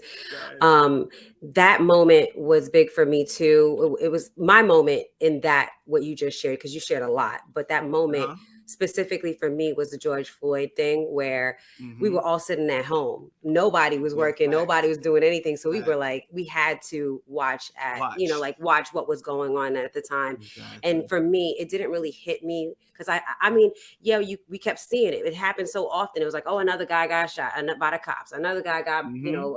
that moment was big for me too. It was my moment in that what you just shared because you shared a lot, but that moment. Specifically for me was the George Floyd thing where we were all sitting at home. Nobody was working. Nobody was doing anything. So we were like, we had to watch what was going on at the time. Exactly. And for me, it didn't really hit me because I mean, we kept seeing it. It happened so often. It was like, oh, another guy got shot by the cops. Another guy got,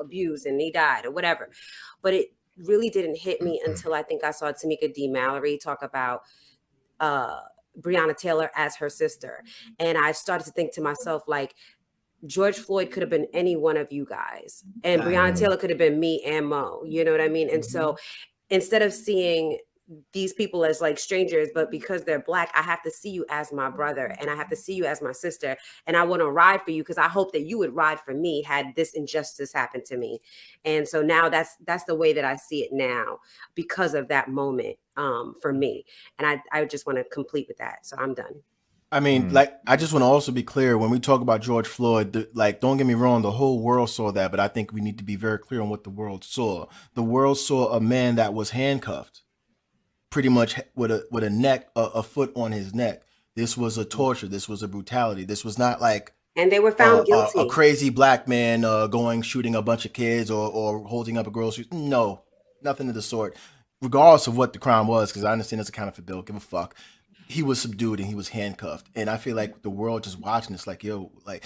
abused and he died or whatever. But it really didn't hit me until I think I saw Tamika D. Mallory talk about, Breonna Taylor as her sister. And I started to think to myself, like, George Floyd could have been any one of you guys. And Breonna Taylor could have been me and Mo. You know what I mean? And so instead of seeing these people as like strangers, but because they're black, I have to see you as my brother and I have to see you as my sister. And I want to ride for you because I hope that you would ride for me had this injustice happened to me. And so now that's the way that I see it now because of that moment for me. And I just want to complete with that. So I'm done. I mean, I just want to also be clear when we talk about George Floyd, don't get me wrong, the whole world saw that, but I think we need to be very clear on what the world saw. The world saw a man that was handcuffed. Pretty much with a foot on his neck. This was a torture. This was a brutality. This was not like, and they were found guilty. A crazy black man shooting a bunch of kids or holding up a girl's shoes. No, nothing of the sort. Regardless of what the crime was, because I understand it's a counterfeit bill. Give a fuck. He was subdued and he was handcuffed. And I feel like the world just watching this, like, yo, like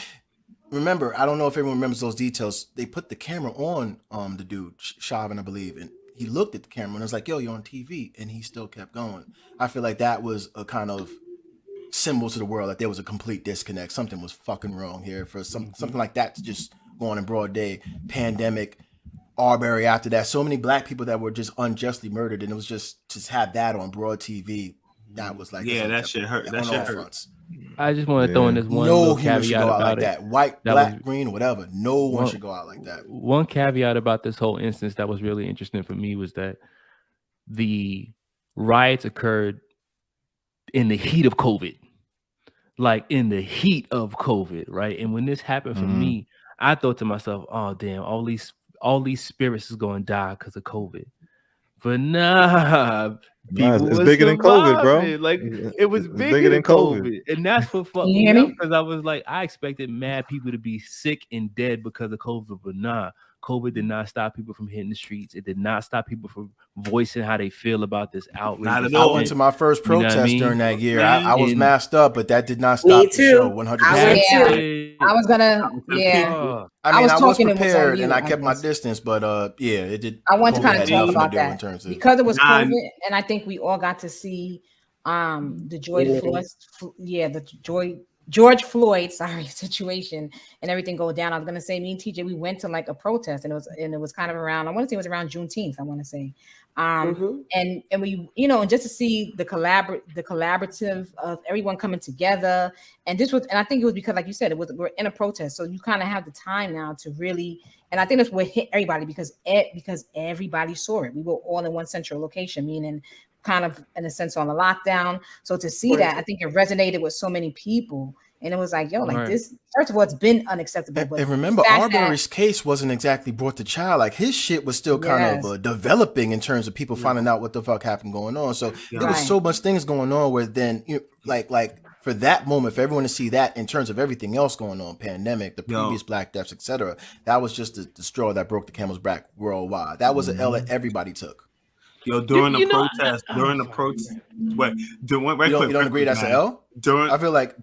remember, I don't know if everyone remembers those details. They put the camera on the dude, Chauvin, I believe, and he looked at the camera and was like, yo, you're on TV, and he still kept going. I feel like that was a kind of symbol to the world that there was a complete disconnect. Something was fucking wrong here for something like that to just go on in broad day. Pandemic, Arbury after that, so many black people that were just unjustly murdered, and it was just have that on broad TV. That was like, yeah, that shit hurt. That shit hurt. I just want to throw in this one no little human should caveat go out about like it. that. White, black, green, whatever. No one should go out like that. One caveat about this whole instance that was really interesting for me was that the riots occurred in the heat of COVID. Like in the heat of COVID, right? And when this happened for me, I thought to myself, oh damn, all these spirits is going to die because of COVID. But nah, it's bigger than COVID, bro. Like it was bigger than COVID. And that's what fucked me up, because I was like, I expected mad people to be sick and dead because of COVID, but nah, COVID did not stop people from hitting the streets. It did not stop people from voicing how they feel about this outrage. I went to my first protest during that year. I was masked up, but that did not stop the show 100%. I was gonna, I mean, I was prepared and I kept my distance, but it did. I want to kind of talk about that because it was COVID, and I think we all got to see the George Floyd situation and everything go down. I was gonna say, me and TJ, we went to like a protest, and it was kind of around, I want to say it was around Juneteenth, I want to say. And we, and just to see the collaborative of everyone coming together, and I think it was because, like you said, we're in a protest, so you kind of have the time now to really, and I think that's what hit everybody because everybody saw it. We were all in one central location, meaning kind of in a sense on the lockdown. So to see that, I think it resonated with so many people. And it was like, yo, like this, first of all, it's been unacceptable. But and remember, Arbury's case wasn't exactly brought to trial. Like his shit was still kind of developing in terms of people finding out what the fuck happened going on. So there was so much things going on where then, like for that moment, for everyone to see that in terms of everything else going on, pandemic, the previous black deaths, etc., that was just the straw that broke the camel's back worldwide. That was an L that every took. Yo, during the protest, wait, you don't agree that's an L? I feel like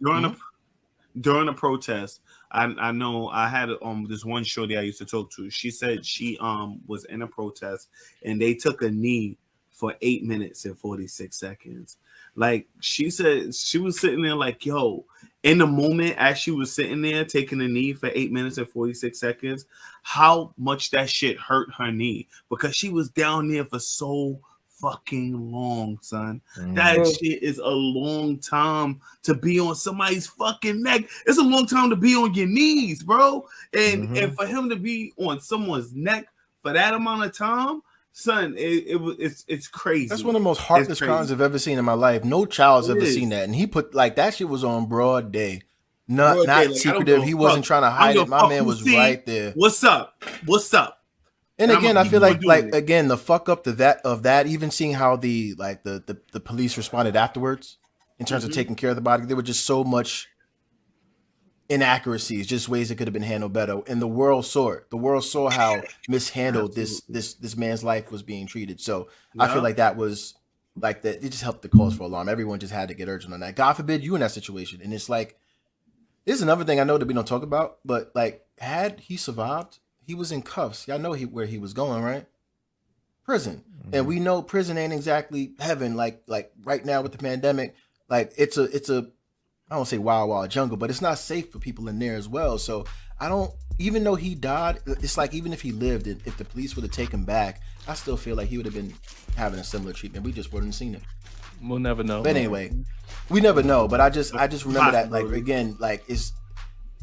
during the protest, I know I had this one shorty I used to talk to. She said she was in a protest and they took a knee for 8 minutes and 46 seconds. Like she said, she was sitting there like, yo, in the moment as she was sitting there taking a knee for 8 minutes and 46 seconds, how much that shit hurt her knee, because she was down there for so fucking long, son. That shit is a long time to be on somebody's fucking neck. It's a long time to be on your knees, bro. And for him to be on someone's neck for that amount of time, son, it's crazy. That's one of the most heartless crimes I've ever seen in my life. No child's ever seen that, and he put like that shit was on broad day, not secretive. He wasn't trying to hide it. My man was right there. What's up? And again, I feel like again the fuck up to that, even seeing how the police responded afterwards in terms of taking care of the body, there were just so much inaccuracies, just ways it could have been handled better. And the world saw it. The world saw how mishandled this man's life was being treated. So I feel like that was like that. It just helped the cause for alarm. Everyone just had to get urgent on that. God forbid you in that situation. And it's like, this is another thing I know that we don't talk about, but like, had he survived, he was in cuffs. Y'all know where he was going, right? Prison. And we know prison ain't exactly heaven. Like right now with the pandemic, like it's a I don't say wild jungle, but it's not safe for people in there as well. So even though he died, it's like, even if he lived, if the police would have taken him back, I still feel like he would have been having a similar treatment. We just wouldn't have seen it. We'll never know. But anyway, we never know. But I just remember that, like, again, like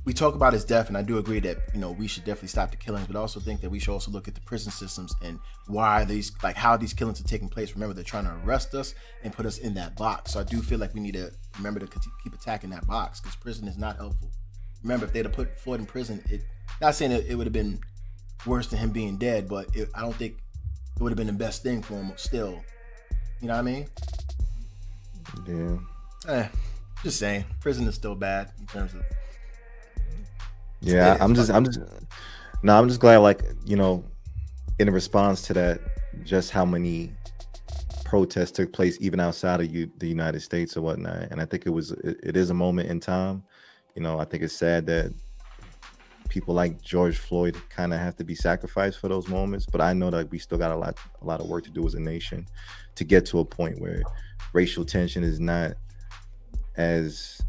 we talk about his death, and I do agree that, we should definitely stop the killings, but I also think that we should also look at the prison systems and how these killings are taking place. Remember, they're trying to arrest us and put us in that box. So I do feel like we need to remember to keep attacking that box, because prison is not helpful. Remember, if they'd have put Floyd in prison, not saying that it would have been worse than him being dead, but I don't think it would have been the best thing for him still. You know what I mean? Yeah. Just saying, prison is still bad in terms of. Yeah, I'm just glad, like, in response to that, just how many protests took place even outside of the United States or whatnot. And I think it is a moment in time. I think it's sad that people like George Floyd kind of have to be sacrificed for those moments. But I know that we still got a lot of work to do as a nation to get to a point where racial tension is not as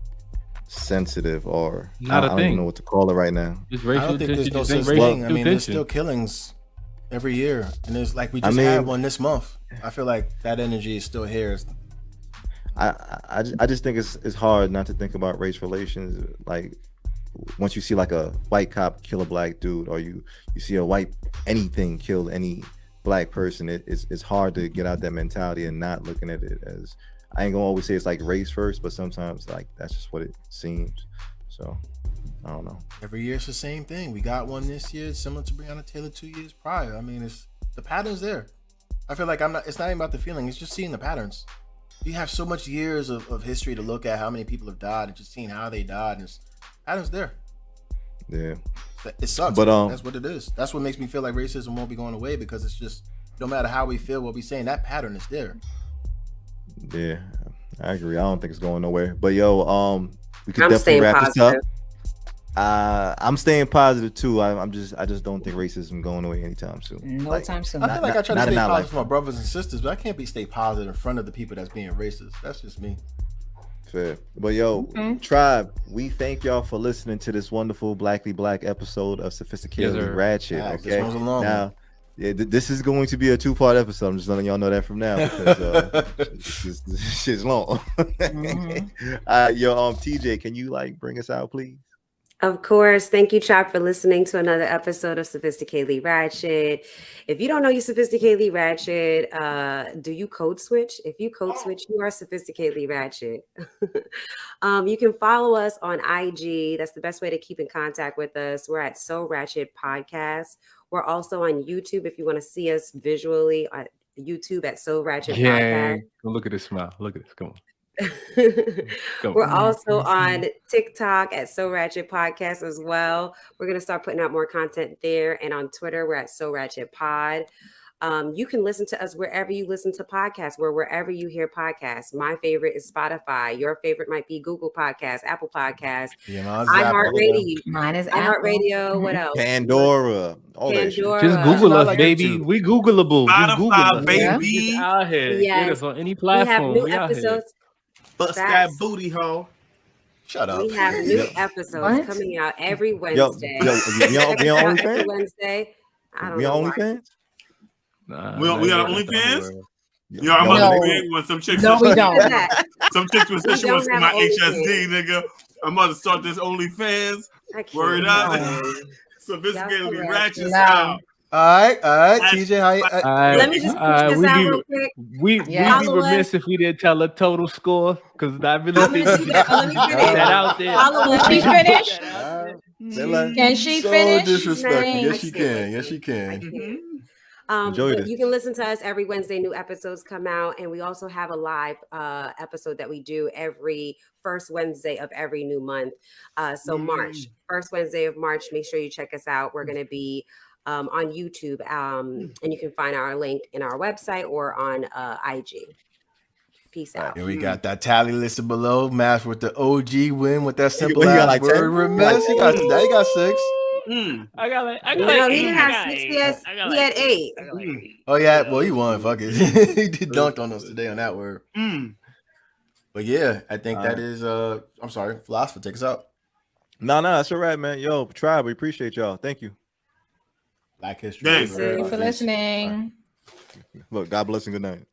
sensitive or not I don't even know what to call it right now. I don't think there's no such thing. I mean, there's still killings every year, and there's like we just had one this month. I feel like that energy is still here. I just think it's hard not to think about race relations. Like once you see like a white cop kill a black dude, or you see a white anything kill any black person, it's hard to get out that mentality and not looking at it as, I ain't gonna always say it's like race first, but sometimes like that's just what it seems. So I don't know. Every year it's the same thing. We got one this year similar to Breonna Taylor 2 years prior. I mean, it's the pattern's there. I feel like it's not even about the feeling, it's just seeing the patterns. You have so much years of history to look at how many people have died and just seeing how they died, and patterns there. Yeah. It sucks, but that's what it is. That's what makes me feel like racism won't be going away, because it's just, no matter how we feel, what we saying, that pattern is there. Yeah, I agree. I don't think it's going nowhere. But yo, we can definitely wrap this up. I'm staying positive too. I just don't think racism going away anytime soon. No time soon. I feel like I try to stay positive for my brothers and sisters, but I can't stay positive in front of the people that's being racist. That's just me. Fair. But yo, Tribe, we thank y'all for listening to this wonderful Blackly Black episode of Sophisticatedly Ratchet. Okay, this one's a long one. Yeah, this is going to be a 2-part episode. I'm just letting y'all know that from now, because this shit's long. Yo, TJ, can you like bring us out, please? Of course. Thank you, Chop, for listening to another episode of Sophisticatedly Ratchet. If you don't know you Sophisticatedly Ratchet, do you code switch? If you code switch, you are Sophisticatedly Ratchet. You can follow us on IG. That's the best way to keep in contact with us. We're at So Ratchet Podcast. We're also on YouTube if you want to see us visually on YouTube at So Ratchet Podcast. Look at this smile. Look at this. Come on. We're also on TikTok at So Ratchet Podcast as well. We're going to start putting out more content there. And on Twitter, we're at So Ratchet Pod. You can listen to us wherever you listen to podcasts, wherever you hear podcasts. My favorite is Spotify. Your favorite might be Google Podcasts, Apple Podcasts, iHeartRadio. Mine is iHeartRadio. What else? Pandora. Just Google us, baby. We Googleable. Just Google us, baby. Just out here. Get us on any platform. We have new episodes. Bust that booty hole. Shut up. We have new episodes coming out every Wednesday. We on OnlyFans? Wednesday. I don't know. We on OnlyFans? We on OnlyFans? Yo, I'm about to be when some chicks. No, we don't. Some chicks was she wants my HSD, nigga. I'm about to start this OnlyFans. Word up. Sophisticatedly Ratchet style. All right, TJ. Let me just push this out real quick. We'd be remiss if we didn't tell a total score, because I really think that out there. Can she finish? Can she finish? So disrespectful. Yes, she can. Yes, she can. You can listen to us every Wednesday. New episodes come out, and we also have a live episode that we do every first Wednesday of every new month. So March, first Wednesday of March. Make sure you check us out. We're going to be on YouTube, and you can find our link in our website or on IG. Peace out. And we got that tally listed below. Match with the OG win with that simple ass word remiss. He got 6. I got like no, he didn't have 6 yet. He had 8. Oh yeah, well he won. Fuck it. He did dunked on us today on that word. But yeah, I think that is I'm sorry, Philosopher, take us out. No, that's all right, man. Yo, Tribe, we appreciate y'all. Thank you. Black History. Thank you for listening. Look, God bless and good night.